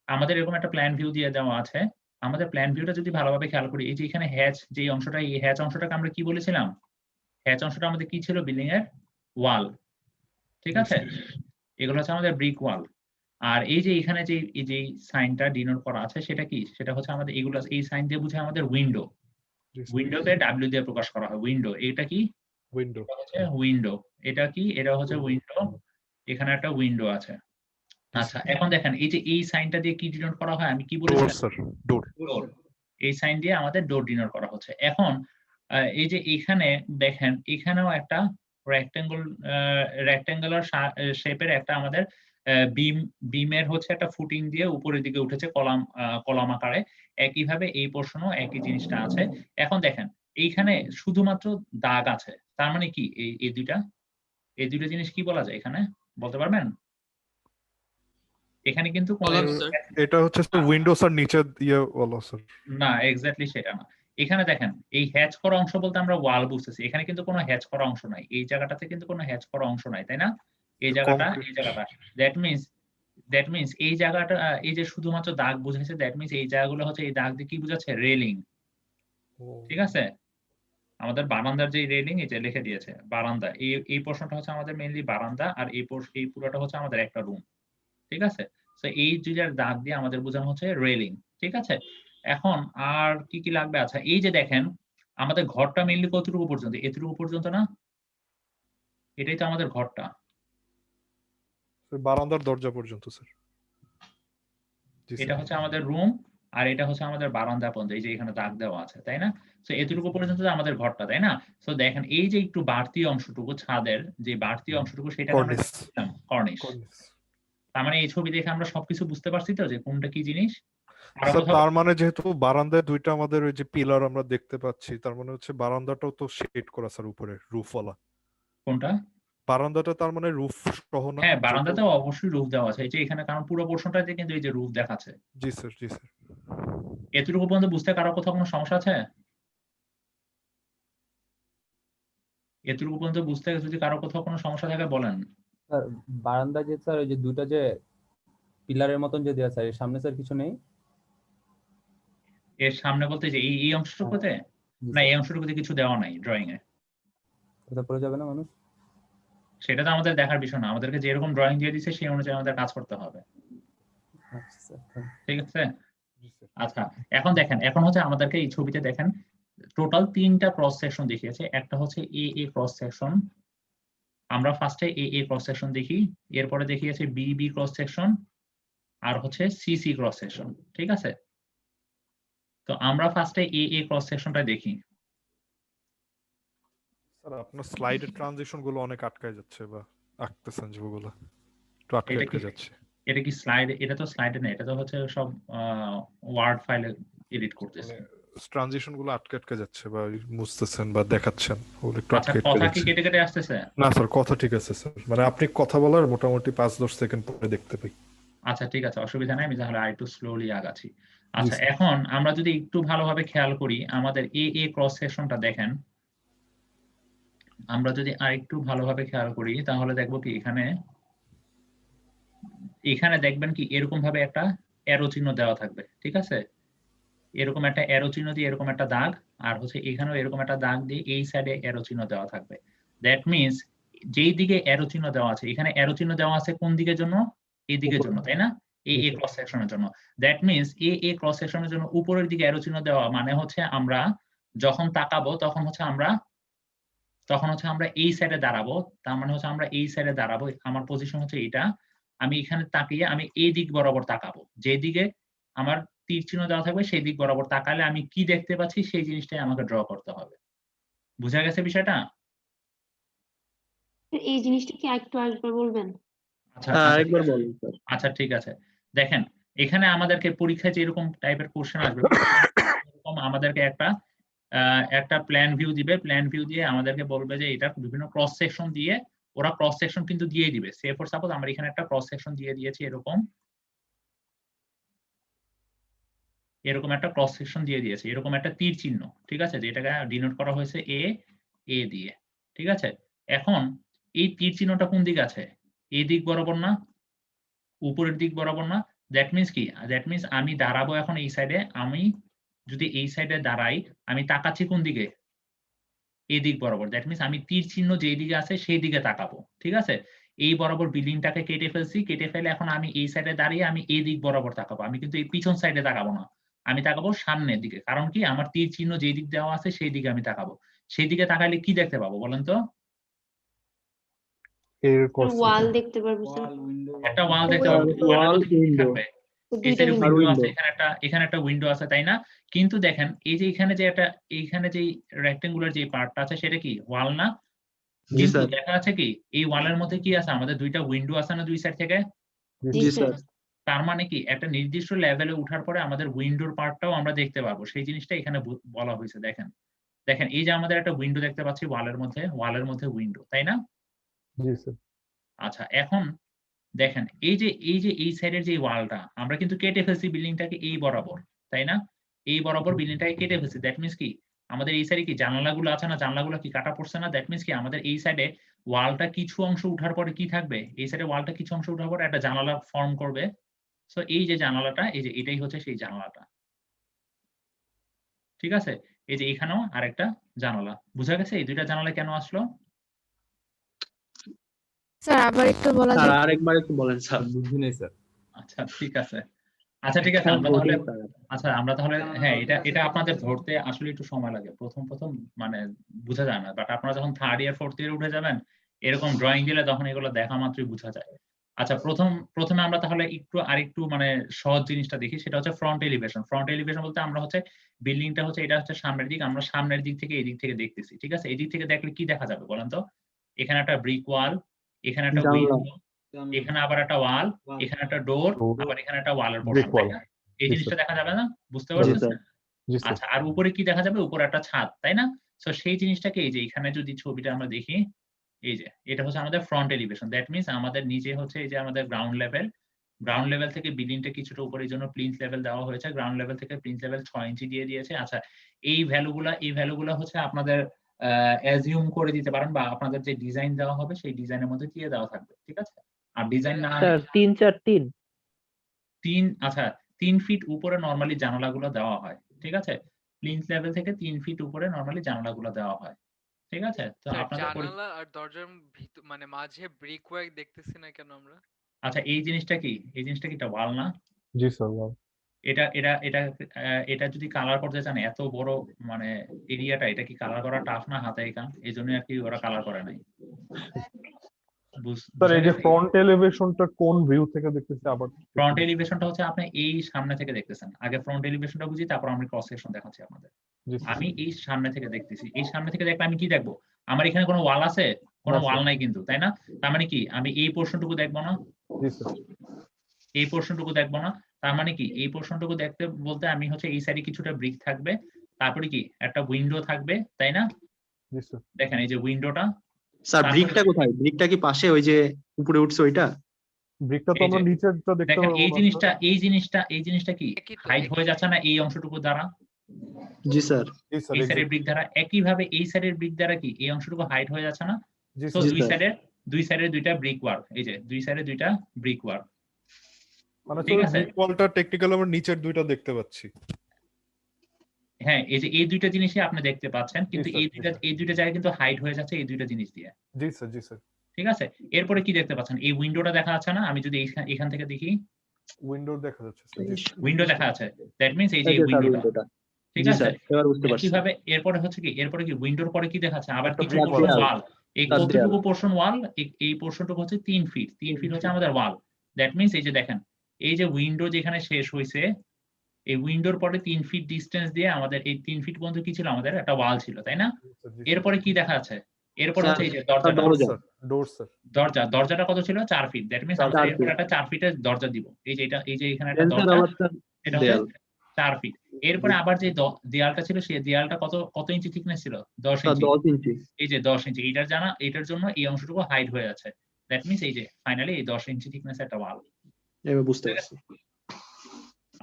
আমাদের এরকম একটা প্ল্যান ভিউ দিয়ে দেওয়া আছে। আমাদের প্ল্যান ভিউটা যদি ভালোভাবে খেয়াল করি, এই যে এখানে হ্যাচ যে অংশটা, এই হ্যাচ অংশটাকে আমরা কি বলেছিলাম? হ্যাচ অংশটা আমাদের কি ছিল? বিল্ডিং এর ওয়াল, ঠিক আছে? এগুলো হচ্ছে আমাদের ব্রিক ওয়াল। আর এই যে এখানে যে এই যে সাইনটা ডিনোট করা আছে সেটা কি? সেটা হচ্ছে আমাদের এগুলো, এই সাইন দিয়ে বোঝায় আমাদের উইন্ডো। উইন্ডোকে ডাব্লিউ দিয়ে প্রকাশ করা হয়। উইন্ডো, এটা কি? উইন্ডো। এটা হচ্ছে উইন্ডো। এটা কি? এটা হচ্ছে উইন্ডো। এখানে একটা উইন্ডো আছে। আচ্ছা, এখন দেখেন এই যে এই সাইনটা দিয়ে কি ডিনোট করা হয়? আমি কি ডোর বলেছিলাম? স্যার, ডোর। ডোর। এই সাইন দিয়ে আমাদের ডোর ডিনোট করা হচ্ছে। এখন এই যে এখানে দেখেন, এখানেও একটা রেক্ট্যাঙ্গুলার শেপের একটা আমাদের বিমের হচ্ছে একটা ফুটিং দিয়ে উপরের দিকে উঠেছে কলাম আকারে। একইভাবে এই পোরশনও একই জিনিসটা আছে। এখন দেখেন এইখানে শুধুমাত্র দাগ আছে। তার মানে কি এই দুইটা জিনিস কি বলা যায় এখানে? বলতে পারবেন? এখানে কিন্তু কোনো Column, sir. এটা হচ্ছে স্যার উইন্ডোজ আর নিচে দিয়ে বলো স্যার। না, এক্স্যাক্টলি সেটা না। এখানে দেখেন এই হ্যাচ করা অংশ বলতে আমরা ওয়াল বুঝতেছি। এখানে কিন্তু কোনো হ্যাচ করা অংশ নাই। এই জায়গাটাতে কিন্তু কোনো হ্যাচ করা অংশ নাই, তাই না? এই জায়গাটা, এই জায়গাটা। দ্যাট মিন্স এই জায়গাটা, এই যে শুধুমাত্র দাগ বুঝাইছে, দ্যাট মিন্স এই জায়গাগুলো হচ্ছে, এই দাগ দিয়ে কি বুঝাচ্ছে? রেলিং, ঠিক আছে? আমাদের বারান্দার যে রেলিং, এটা লিখে দিয়েছে বারান্দা। এই পোরশনটা হচ্ছে আমাদের মেইনলি বারান্দা, আর এই পুরোটা হচ্ছে আমাদের একটা রুম, ঠিক আছে? তো এই দুইটার দাগ দিয়ে আমাদের বোঝানো হচ্ছে রেলিং, ঠিক আছে? এখন আর কি কি লাগবে? আচ্ছা, এই যে দেখেন আমাদের ঘরটা মেইনলি কতটুকু পর্যন্ত? এতটুকু পর্যন্ত না? এটাই তো আমাদের ঘরটা। বারান্দার দরজা পর্যন্ত স্যার। এটা হচ্ছে আমাদের রুম, আর এটা হচ্ছে আমাদের বারান্দা পর্যন্ত, এই যে এখানে দাগ দেওয়া আছে, তাই না? তো এতটুকু পর্যন্ত তো আমাদের ঘরটা, তাই না? তো দেখেন এই যে একটু বাড়তি অংশটুকু, ছাদের যে বাড়তি অংশটুকু, সেটা আমরা কর্নিশ। তার মানে এই ছবি দেখে আমরা সবকিছু বুঝতে পারছি তো যে কোনটা কি জিনিস? স্যার তার মানে যেহেতু বারান্দায় দুইটা আমাদের ওই যে পিলার আমরা দেখতে পাচ্ছি, তার মানে হচ্ছে বারান্দাটাও তো শেড করা স্যার, উপরে রুফওয়ালা। কোনটা? বারান্দাটা তার মানে রুফ সহ না? হ্যাঁ, বারান্দাতে অবশ্যই রুফ দেওয়া আছে। এই যে এখানে, কারণ পুরো পোরশনটাতে কিন্তু এই যে রুফ দেখাচ্ছে। জি স্যার, জি স্যার। এতটুকু পর্যন্ত বুঝতে কারো কোথাও কোনো সমস্যা আছে? এতটুকু পর্যন্ত বুঝতে যদি কারো কোথাও কোনো সমস্যা থাকে বলেন। স্যার বারান্দা যে স্যার ওই যে দুটো যে পিলারের মতন যে দেওয়া স্যার, এর সামনে স্যার কিছু নেই? এর সামনে বলতে যে এই অংশটুকুতে? না, এই অংশটুকুতে কিছু দেওয়া নাই ড্রয়িং এ। কোথাও পড়ে যাবে না মানুষ? সেটা তো আমাদের দেখার বিষয় না। আমাদেরকে যেরকম ড্রয়িং দিয়ে দিচ্ছে সেই অনুযায়ী আমাদের কাজ করতে হবে, আচ্ছা স্যার। ঠিক আছে? আচ্ছা, এখন দেখেন, এখন হচ্ছে আমাদেরকে এই ছবিতে দেখেন টোটাল 3টা ক্রস সেকশন দেখিয়েছে। একটা হচ্ছে এ ক্রস সেকশন, আমরা ফার্স্টে এ ক্রস সেকশন দেখি, এরপরে দেখিয়েছে বি ক্রস সেকশন, আর হচ্ছে সি ক্রস সেকশন, ঠিক আছে? তো আমরা ফার্স্টে এ ক্রস সেকশনটা দেখি। স্যার আপনার স্লাইডের ট্রানজিশন গুলো অনেক আটকায় যাচ্ছে, বা আটকেছেন যেগুলো একটু আটকে যাচ্ছে। এটা কি স্লাইড? এটা তো স্লাইডে না, এটা তো হচ্ছে সব ওয়ার্ড ফাইলে এডিট করতেছে। ট্রানজিশন গুলো আটকে যাচ্ছে, বা মুছতেছেন বা দেখাচ্ছেন, ওগুলো একটু আচ্ছা, আটকে কথা কি যাচ্ছে। কেটে কেটে আসতেছে? না স্যার, কথা ঠিক আছে স্যার, মানে আপনি কথা বলার মোটামুটি 5-10 সেকেন্ড পরে দেখতে পাই। আচ্ছা, ঠিক আছে, অসুবিধা নাই, আমি তাহলে আরেকটু স্লোলি আগাচ্ছি। আচ্ছা, এখন আমরা যদি একটু ভালোভাবে খেয়াল করি আমাদের এ ক্রস সেকশনটা দেখেন, আমরা যদি আরেকটু ভালোভাবে খেয়াল করি তাহলে দেখবো কি এখানে দেখবেন কি এরকম ভাবে একটা অ্যারো চিহ্ন দেওয়া থাকবে, ঠিক আছে? এরকম একটা অ্যারো চিহ্ন দিয়ে এরকম একটা দাগ, আর হচ্ছে এখানেও এরকম একটা দাগ দিয়ে এই সাইডে অ্যারো চিহ্ন দেওয়া থাকবে। দ্যাট মিনস যেই দিকে অ্যারো চিহ্ন দেওয়া আছে, এখানে অ্যারো চিহ্ন দেওয়া আছে কোন দিকের জন্য? এই দিকের জন্য, তাই না? এ ক্রস সেকশনের জন্য। দ্যাট মিনস এ ক্রস সেকশনের জন্য উপরের দিকে অ্যারো চিহ্ন দেওয়া মানে হচ্ছে আমরা যখন তাকাবো তখন হচ্ছে আমরা এই সাইডে দাঁড়াবো। তার মানে হচ্ছে আমরা এই সাইডে দাঁড়াবো, আমার পজিশন হচ্ছে এটা। আমি এখানে তাকিয়ে আমি এই দিক বরাবর তাকাবো, যেদিকে আমার তীর চিহ্ন দেওয়া থাকবে সেই দিক বরাবর তাকালে আমি কি দেখতে পাচ্ছি সেই জিনিসটাই আমাকে ড্র করতে হবে। বুঝা গেছে বিষয়টা? এই জিনিসটা কি আরেকবার বলবেন? আচ্ছা আরেকবার বলুন স্যার। আচ্ছা ঠিক আছে। দেখেন এখানে আমাদেরকে পরীক্ষায় যেরকম টাইপের কোশ্চেন আসবে এরকম আমাদেরকে একটা প্ল্যান ভিউ দিবে। প্ল্যান ভিউ দিয়ে আমাদেরকে বলবে যে এটা বিভিন্ন ক্রস সেকশন দিয়ে, ওরা ক্রস সেকশন কিন্তু দিয়ে দিবে। সে ফর সাপোজ আমরা এখানে একটা ক্রস সেকশন দিয়ে দিয়েছি, এরকম একটা ক্রস সেকশন দিয়ে দিয়েছে, এরকম একটা তীর চিহ্ন, ঠিক আছে, যেটাকে ডিনোট করা হয়েছে এ দিয়ে, ঠিক আছে। এখন এই তীর চিহ্নটা কোন দিকে আছে? এই দিক বরাবর না, উপরের দিক বরাবর না? দ্যাট মিন্স কি? দ্যাট মিন্স আমি দাঁড়াবো এখন এই সাইডে। আমি যদি এই সাইডে দাঁড়াই, আমি তাকাচ্ছি কোন দিকে? এই দিক বরাবর। দ্যাট মিন্স আমি তীর চিহ্ন যেই দিকে আছে সেই দিকে তাকাবো, ঠিক আছে। এই বরাবর বিল্ডিংটাকে কেটে ফেলছি, কেটে ফেলে এখন আমি এই সাইডে দাঁড়িয়ে আমি এই দিক বরাবর তাকাবো। আমি কিন্তু এই পিছন সাইডে তাকাবো না, আমি তাকাবো সামনের দিকে। কারণ কি? আমার তীর চিহ্ন যেই দিক দেওয়া আছে সেই দিকে আমি তাকাবো। সেই দিকে তাকাইলে কি দেখতে পাবো বলেন তো? ওয়াল দেখতে পারবো স্যার। একটা ওয়াল দেখতে পাবো। ওয়াল, কি উইন্ডো। থাকবে? এই দুইটা সাইডে window। উইন্ডো আছে, এখানে একটা উইন্ডো আছে, তাই না? কিন্তু দেখেন এই যে এইখানে যে রেক্টেঙ্গুলার যে পার্টটা আছে সেটা কি ওয়াল না? জি কিন্তু স্যার। দেখা যাচ্ছে কি এই ওয়ালের মধ্যে কি আছে? আমাদের দুইটা উইন্ডো আছে না দুই সাইড থেকে? জি স্যার। তার মানে কি একটা নির্দিষ্ট লেভেলে ওঠার পরে আমাদের উইন্ডোর পার্টটাও আমরা দেখতে পাবো, সেই জিনিসটা এখানে বলা হয়েছে। দেখেন দেখেন এই যে আমাদের একটা উইন্ডো দেখতে পাচ্ছি ওয়ালের মধ্যে উইন্ডো, তাই না? জি স্যার। আচ্ছা এখন দেখেন এই সাইডের যে ওয়ালটা আমরা কিন্তু কেটে ফেলছি বিল্ডিংটাকে এই বরাবর, তাই না? এই বরাবর বিল্ডিংটাকে কেটে ফেলছি। দ্যাট মিন্স কি আমাদের এই সাইডে কি জানালাগুলো আছে না? জানালাগুলো কি কাটা পড়ছে না? দ্যাট মিন্স কি আমাদের এই সাইডে ওয়ালটা কিছু অংশ উঠার পরে কি থাকবে? এই সাইডে ওয়ালটা কিছু অংশ উঠার পরে একটা জানালা ফর্ম করবে। সো এই যে জানালাটা, এই যে এটাই হচ্ছে সেই জানালাটা, ঠিক আছে। এই যে এখানেও আরেকটা জানালা। বুঝা গেছে এই দুইটা জানালা কেন আসলো? স্যার আবার একটু বলা স্যার যায়? আরেকবার একটু বলেন স্যার। বুঝি নাই স্যার। আচ্ছা ঠিক আছে। আচ্ছা ঠিক আছে, আমরা তাহলে হ্যাঁ, এটা আপনাদের ধরতে আসলে একটু সময় লাগে। প্রথম মানে বোঝা যায় না, বাট আপনারা যখন থার্ড ইয়ার ফোর্থ ইয়ার উঠে যাবেন এরকম ড্রয়িং দিলে তখন এগুলো দেখা মাত্রই বোঝা যায়। আচ্ছা প্রথমে আমরা তাহলে আরেকটু মানে সহজ জিনিসটা দেখি, সেটা হচ্ছে ফ্রন্ট এলিভেশন। ফ্রন্ট এলিভেশন বলতে আমরা হচ্ছে বিল্ডিংটা হচ্ছে এটা হচ্ছে সামনের দিক, আমরা সামনের দিক থেকে এই দিক থেকে দেখতেছি, ঠিক আছে। এই দিক থেকে দেখলে কি দেখা যাবে বলেন তো? এখানে একটা ব্রিক ওয়াল, এখানে একটা উইন্ডো, এখানে আবার একটা ওয়াল, এখানে একটা ডোর, আবার এখানে একটা ওয়ালের পোর্শন, তাই না? এই জিনিসটা দেখা যাবে না? বুঝতে পারছেন? আচ্ছা আর উপরে কি দেখা যাবে? উপরে একটা ছাদ, তাই না? সো সেই জিনিসটাকে এই যে এখানে যদি ছবিটা আমরা দেখি, এই যে এটা হচ্ছে আমাদের ফ্রন্ট এলিভেশন। দ্যাট মিন্স আমাদের নিচে হচ্ছে এই যে আমাদের গ্রাউন্ড লেভেল থেকে বিল্ডিংটা কিছুটা উপরে, জন্য প্লিন্থ লেভেল দেওয়া হয়েছে। গ্রাউন্ড লেভেল থেকে প্লিন্থ লেভেল 6 ইঞ্চি দিয়ে দিয়েছে। আচ্ছা এই ভ্যালুগুলা হচ্ছে আপনাদের অ্যাজিউম করে দিতে পারেন, বা আপনাদের যে ডিজাইন দেওয়া হবে সেই ডিজাইনের মধ্যে দিয়ে দেওয়া থাকবে, ঠিক আছে। আর ডিজাইন না স্যার 3 4 3 আচ্ছা 3 ফিট উপরে নরমালি জানালাগুলো দেওয়া হয়, ঠিক আছে। প্লিন্থ লেভেল থেকে 3 ফিট উপরে নরমালি জানালাগুলো দেওয়া হয়, ঠিক আছে। তো স্যার আপনাদের জানালা আর দরজার ভিতর মানে মাঝে ব্রিক ওয়ার্ক দেখতেছি না কেন আমরা? আচ্ছা এই জিনিসটা কি এটা ওয়াল না? জি স্যার। ওয়াও। এটা যদি কালার করতে চান এত বড় মানে এরিয়াটা, এটা কি কালার করা টাফ না হাতে কাম? এই জন্য আর কি ওরা কালার করে নাই। স্যার এই যে ফ্রন্ট এলিভেশনটা কোন ভিউ থেকে দেখতেছি আবার? ফ্রন্ট এলিভেশনটা হচ্ছে আপনি এই সামনে থেকে দেখতেছেন। আগে ফ্রন্ট এলিভেশনটা বুঝি, তারপর আমি ক্রস সেকশন দেখাচ্ছি আপনাদের। জি স্যার। আমি এই সামনে থেকে দেখতেছি, এই সামনে থেকে দেখলে আমি কি দেখবো? আমার এখানে কোনো ওয়াল আছে? কোনো না, ওয়াল স্যার। নাই কিন্তু, তাই না? তার মানে কি আমি এই পোর্শনটুকু দেখবো না? জি স্যার। এই পোর্শনটুকু দেখবো না? তার মানে কি এই পোর্শনটুকু দেখতে বলতে আমি হচ্ছে এই সাইডে কিছুটা ব্রিক থাকবে, তারপরে কি একটা উইন্ডো থাকবে, তাই না? জি স্যার। দেখেন এই যে উইন্ডোটা। স্যার তারপরে- ব্রিকটা কোথায়? ব্রিকটা কি পাশে ওই যে উপরে উঠছে ওইটা? ব্রিকটা তো এই আমরা যে, নিচেরটা দেখতে দেখেন পারবো এই না, জিনিসটা কি একই তো, হাইট হয়ে একই। যাচ্ছে না এই অংশটুকু দ্বারা? জি স্যার। স্যার। জি স্যার। এই সাইডের ব্রিক দ্বারা একইভাবে এই সাইডের ব্রিক দ্বারা কি এই অংশটুকু হাইট হয়ে যাচ্ছে না? জি তো স্যার। জি স্যার। দুই সাইডের দুইটা ব্রিক ওয়ার্ক, এই যে দুই সাইডে দুইটা ব্রিক ওয়ার্ক, মানে ঠিক স্যার আছে। ব্রিক ওয়ালটা টেকনিক্যালি আমরা নিচের দুইটা দেখতে পাচ্ছি। হ্যাঁ, এই যে এই দুইটা জিনিসই আপনি দেখতে পাচ্ছেন, কিন্তু স্যার, জি স্যার। এই দুইটা জায়গায় কিন্তু হাইড হয়ে যাচ্ছে এই দুইটা জিনিস দিয়ে। জি স্যার, জি স্যার। ঠিক আছে? এরপরে কি দেখতে পাচ্ছেন? এই উইন্ডোটা দেখা যাচ্ছে না? আমি যদি এখান থেকে দেখি, উইন্ডো দেখা যাচ্ছে স্যার, জি স্যার। উইন্ডো দেখা যাচ্ছে। দ্যাট মিনস এই যে এই এই যে স্যার উইন্ডোটা। উইন্ডোটা। ঠিক জি আছে? স্যার, এবার বুঝতে পারছি। কিভাবে এরপরে হচ্ছে কি? এরপরে কি উইন্ডোর পরে কি দেখাচ্ছে? আবার একটা কিছু brick পোরশন wall। ওয়াল। এই তার দেয়াল। কতটুকু পোরশন ওয়াল? এই পোরশনটুকু হচ্ছে 3 ফিট। 3 ফিট হচ্ছে আমাদের ওয়াল। দ্যাট মিনস এই যে দেখেন, এই যে উইন্ডো যেখানে শেষ হইছে, এই উইন্ডোর পরে 3 ফিট ডিসটেন্স দিয়ে আমাদের এই 3 ফিট পর্যন্ত কি ছিল? আমাদের একটা ওয়াল ছিল, তাই না? জি স্যার, জি স্যার। এরপরে কি দেখা যাচ্ছে? এরপরে স্যার, হচ্ছে এই যে স্যার, দরজাটা। দরজা। স্যার, ডোর স্যার। দরজাটা কত ছিল? 4 ফিট। দ্যাট মিনস 4 আমরা এরপর ফিট। একটা 4 ফিটের দরজা দিব। এই যে এখানে একটা দেন স্যার দরজা, আবার স্যার এটা দেয়াল। হচ্ছে 4 ফিট। এরপরে আবার যে দেয়ালটা ছিল, সেই দেয়ালটা কত ইঞ্চি থিকনেস ছিল? 10 স্যার ইঞ্চি। 10 ইঞ্চি। এই যে 10 ইঞ্চি। এটার জন্য এই অংশটুকু হাইড হয়ে আছে। দ্যাট মিনস এই যে ফাইনালি এই 10 ইঞ্চি থিকনেস একটা ওয়াল। এবার বুঝতে পারছি।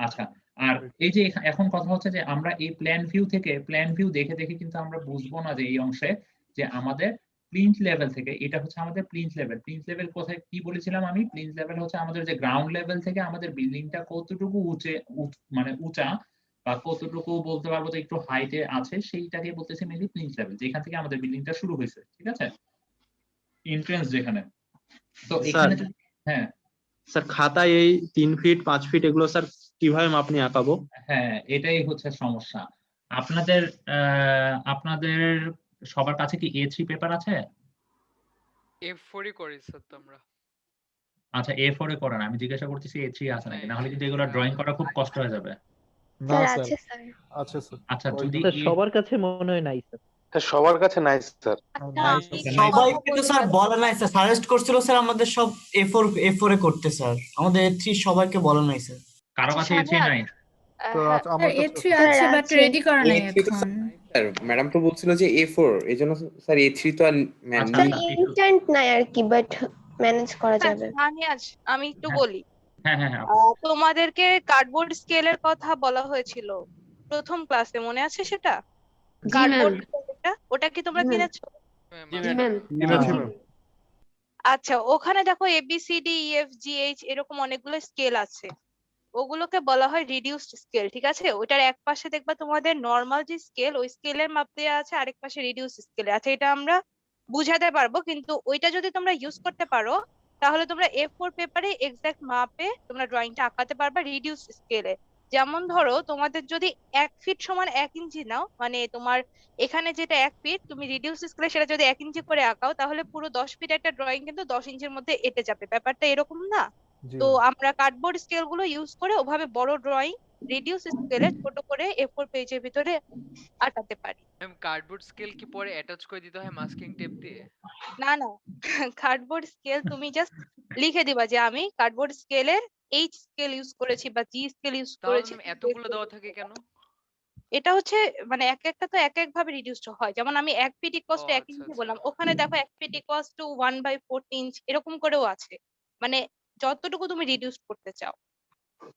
আচ্ছা, আর এই যে এখন কথা হচ্ছে যে আমরা এই প্ল্যান ভিউ দেখে কিন্তু আমরা বুঝবো না যে এই অংশে যে আমাদের প্লিন্থ লেভেল থেকে, এটা হচ্ছে আমাদের প্লিন্থ লেভেল কোথায়, কি বলেছিলাম আমি? প্লিন্থ লেভেল হচ্ছে আমাদের যে গ্রাউন্ড লেভেল থেকে আমাদের বিল্ডিংটা কতটুকু মানে উঁচা বা কতটুকু বলতে পারবো যে একটু হাইটে আছে, সেইটাকে বলতেছি মেইনলি প্লিন্থ লেভেল, যেখান থেকে আমাদের বিল্ডিংটা শুরু হয়েছে। ঠিক আছে? এন্ট্রান্স যেখানে। তো এখানে হ্যাঁ স্যার খাতায় এই 3 ফিট 5 ফিট এগুলো স্যার কিভাবে মাপ নিয়ে আঁকাবো? হ্যাঁ, এটাই হচ্ছে সমস্যা। আপনাদের সবার কাছে কি A3 পেপার আছে? F4 ই করি স্যার তো আমরা। আচ্ছা, A4 এ করেন। আমি জিজ্ঞাসা করতেছি A3 আছে নাকি, না হলে কিন্তু এগুলো ড্রয়িং করা খুব কষ্ট হয়ে যাবে। না স্যার স্যার, আছে স্যার। আছে স্যার। আচ্ছা, যদি স্যার সবার কাছে মনে হয় নাই স্যার। সবার কাছে নাই স্যার। সবাই কিন্তু স্যার বলে নাই স্যার, সাজেস্ট করছিল স্যার আমাদের সব A4 এ করতে স্যার, আমাদের A3 সবাইকে বলে নাই স্যার। কারো কাছে A3 নাই? তো আমার কাছে A3 আছে বাট রেডি করা নাই এখন। স্যার ম্যাডাম তো বলছিল যে A4, এজন্য স্যার A3 তো আর আচ্ছা, স্যার আচ্ছা, ইনস্ট্যান্ট নাই আর কি, বাট ম্যানেজ করা যাবে। আমি একটু হ্যাঁ। বলি। হ্যাঁ হ্যাঁ হ্যাঁ। তোমাদেরকে কার্ডবোর্ড স্কেলের কথা বলা হয়েছিল প্রথম ক্লাসে, মনে আছে সেটা? জি ম্যাম। কার্ডবোর্ড ওটা কি তোমরা জি, ম্যাম। কিনেছো? জি ম্যাম। কিনেছি ম্যাম। আচ্ছা, ওখানে দেখো ABCDEFGH এরকম অনেকগুলো স্কেল আছে, ওগুলোকে বলা হয় রিডিউসড স্কেল। ঠিক আছে? ওইটার এক পাশে দেখবা তোমাদের নর্মাল যে স্কেল, ওই স্কেলের মাপ দেওয়া আছে, আরেক পাশে রিডিউসড স্কেল আছে। এটা আমরা বুঝাতে পারবো, কিন্তু ওইটা যদি তোমরা ইউজ করতে পারো তাহলে তোমরা A4 পেপারে এক্সাক্ট মাপে তোমরা ড্রয়িংটা আঁকাতে পারবা রিডিউসড স্কেলে। যেমন ধরো তোমাদের যদি 1 ফিট সমান 1 ইঞ্চি নাও, মানে তোমার এখানে যেটা 1 ফিট, তুমি রিডিউস স্কেলে সেটা যদি 1 ইঞ্চি করে আঁকাও, তাহলে পুরো 10 ফিট একটা ড্রয়িং কিন্তু 10 ইঞ্চির মধ্যে এঁটে যাবে। ব্যাপারটা এরকম না? জি তো ম্যাম। আমরা কার্ডবোর্ড স্কেল গুলো ইউজ করে ওভাবে বড় ড্রয়িং রিডিউস স্কেলে ছোট করে A4 পেজের ভিতরে আটাতে পারি। ম্যাম কার্ডবোর্ড স্কেল কি পরে অ্যাটাচ করে দিতে হয় মাস্কিং টেপ দিয়ে? না না, কার্ডবোর্ড স্কেল তুমি জাস্ট লিখে দিবা যে আমি কার্ডবোর্ড স্কেলের H স্কেল ইউজ করেছি বা G স্কেল ইউজ তাহলে করেছি। ম্যাম এতগুলো দেওয়া থাকে কেন? এটা হচ্ছে মানে এক একটা তো এক এক ভাবে রিডিউসড হয়। যেমন আমি 1 ফিট ইকুয়ালস টু 1 আচ্ছা, ইঞ্চি আচ্ছা। বললাম, ওখানে দেখো 1 ফিট ইকুয়ালস টু 1/4 ইঞ্চ এরকম করেও আছে, মানে যতটুকু তুমি রিডিউস করতে চাও।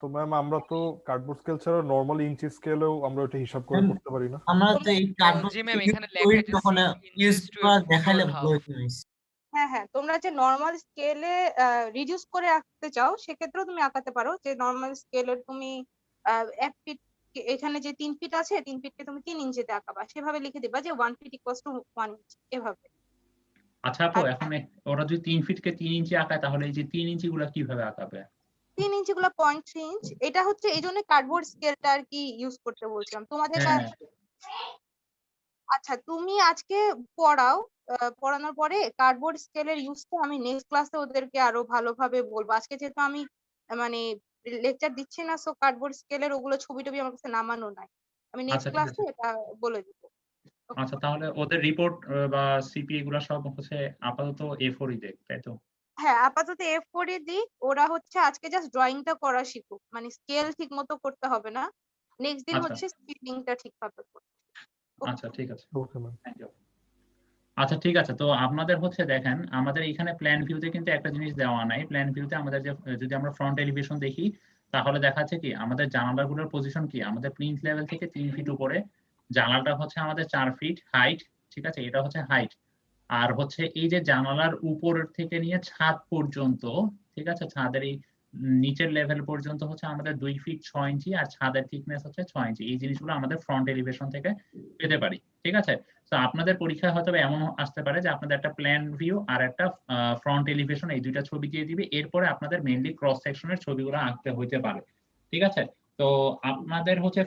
তো ম্যাম আমরা তো কার্ডবোর্ড স্কেল ছাড়া নরমাল ইঞ্চি স্কেলেও আমরা ওটা হিসাব করে করতে পারি না? আমরা তো এই কার্ডবোর্ড জি ম্যাম, এখানে লেখা আছে তখন 6 ইউজ inches to করা 4 দেখাইলে half। ভালো হতো মিস। হ্যাঁ হ্যাঁ, তোমরা যে নর্মাল স্কেলে রিডিউস করে আঁকতে চাও সেক্ষেত্রেও তুমি আঁকাতে পারো, যে নর্মাল স্কেলে তুমি 1 ফিট, এখানে যে 3 ফিট আছে 3 ফিটকে তুমি 3 ইঞ্চিতে আঁকাবা, সেভাবে লিখে দিবা যে 1 ফিট ইকুয়ালস টু 1 ইঞ্চ এভাবে। আচ্ছা আপু, এখন ওরা যদি 3 ফিটকে 3 ইঞ্চি আঁকায়, তাহলে এই যে 3 ইঞ্চি গুলা কিভাবে আঁকাবে? 3 ইঞ্চি গুলো 0.3 ইঞ্চ, এটা হচ্ছে এই জন্য কার্ডবোর্ড স্কেলটা আর কি ইউজ করতে বলছিলাম তোমাদের। হ্যাঁ আচ্ছা, তুমি আজকে পড়াও, পড়ানোর পরে কার্ডবোর্ড স্কেলের ইউজটা আমি নেক্সট ক্লাসে ওদেরকে আরো ভালোভাবে বলবো। আজকে যেহেতু আমি মানে লেকচার দিচ্ছি না, সো কার্ডবোর্ড স্কেলের ওগুলো ছবি টবি আমার কাছে নামানো নাই, আমি নেক্সট আচ্ছা, ঠিক ক্লাসে আছে। এটা বলে দিব। আচ্ছা, তাহলে ওদের রিপোর্ট বা সিপি এগুলা সব হচ্ছে আপাতত A4 ই দেখ, তাই তো? হ্যাঁ, আপাতত F4 এ দিই, ওরা হচ্ছে আজকে জাস্ট ড্রয়িংটা করা শিখুক, মানে স্কেল ঠিক মতো করতে হবে না, নেক্সট দিন আচ্ছা হচ্ছে স্কেলিংটা ঠিকভাবে করতে। আচ্ছা, ঠিক আছে। Okay ma'am. Thank you. আচ্ছা, ঠিক আছে। তো আপনাদের হচ্ছে দেখেন, আমাদের এখানে প্ল্যান ভিউতে কিন্তু একটা জিনিস দেওয়া নাই। প্ল্যান ভিউতে আমাদের যে, যদি আমরা ফ্রন্ট এলিভেশন দেখি, তাহলে দেখা যাচ্ছে কি আমাদের জানালাগুলোর পজিশন কি, আমাদের প্লিন্থ লেভেল থেকে 3 ফিট উপরে জানালাটা হচ্ছে আমাদের 4 ফিট হাইট। ঠিক আছে, এটা হচ্ছে হাইট। আর হচ্ছে এই যে জানালার উপর থেকে নিয়ে ছাদ পর্যন্ত, ঠিক আছে, ছাদের এই নিচের লেভেল পর্যন্ত হচ্ছে আমাদের 2 ফিট 6 ইঞ্চি আর ছাদের থিকনেস হচ্ছে 6 ইঞ্চি। এই জিনিসগুলো আমাদের ফ্রন্ট এলিভেশন থেকে পেতে পারি, ঠিক আছে? তো আপনাদের পরীক্ষায় হয়তো এমন আসতে পারে যে আপনাদের একটা প্ল্যান ভিউ আর একটা ফ্রন্ট এলিভেশন এই দুইটা ছবি দিয়ে দিবে, এরপরে আপনাদের মেইনলি ক্রস সেকশনের ছবিগুলো আঁকতে হইতে পারে, ঠিক আছে? তো আপনাদের হচ্ছে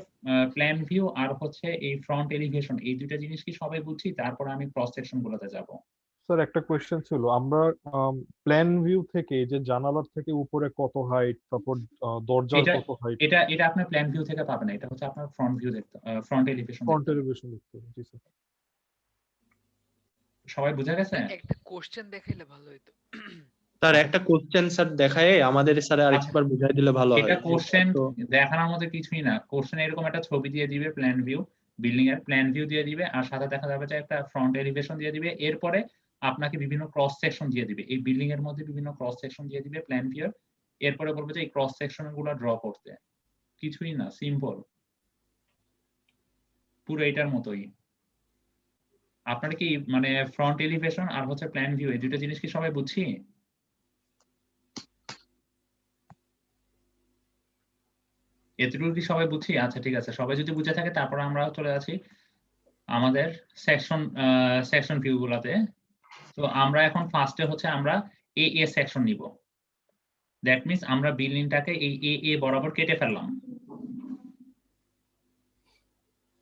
প্ল্যান ভিউ আর হচ্ছে এই ফ্রন্ট এলিভেশন এই দুইটা জিনিস কি সবাই বুঝছি? তারপরে আমি ক্রস সেকশন গুলোতে যাব। স্যার একটা কোয়েশ্চেন ছিল, আমরা প্ল্যান ভিউ থেকে যে জানালার থেকে উপরে কত হাইট, তারপর দরজার এটা কত হাইট, এটা আপনার প্ল্যান ভিউ থেকে পাবেন, এটা হচ্ছে আপনার ফ্রন্ট ভিউ দেখতে, ফ্রন্ট এলিভেশন ফ্রন্ট এলিভেশন দেখতে হবে। জি স্যার। সবাই বুঝা গেছে? একটা কোশ্চেন দেখাইলে ভালো হতো। স্যার একটা কোশ্চেন স্যার দেখায় আমাদের স্যার আরেকবার বুঝাই দিলে ভালো হয়। এটা কোশ্চেন তো দেখানোর মধ্যে কিছুই না। কোশ্চেন এরকম একটা ছবি দিয়ে দিবে, প্ল্যান ভিউ, বিল্ডিং এর প্ল্যান ভিউ দিয়ে দিবে, আর সাথে দেখা যাবে যে একটা ফ্রন্ট এলিভেশন দিয়ে দিবে। এরপরে আপনাকে বিভিন্ন ক্রস সেকশন দিয়ে দিবে, এই বিল্ডিং এর মধ্যে বিভিন্ন ক্রস সেকশন দিয়ে দিবে প্ল্যান ভিউ। এরপরে বলবে যে এই ক্রস সেকশন গুলো ড্র করতে। কিছুই না, সিম্পল, পুরো এটার মতোই। আপনারা কি মানে ফ্রন্ট এলিভেশন আর হচ্ছে প্ল্যান ভিউ এই দুটো জিনিস কি সবাই বুঝছি? এতটুকু কি সবাই বুঝছি? আচ্ছা ঠিক আছে, সবাই যদি বুঝে থাকে তারপর আমরা চলে যাচ্ছি আমাদের সেকশন ভিউ গুলাতে। তো আমরা এখন ফার্স্টে হচ্ছে আমরা এ এ সেকশন নিব। দ্যাট মিন্স আমরা বিল্ডিংটাকে এই এ এ বরাবর কেটে ফেললাম।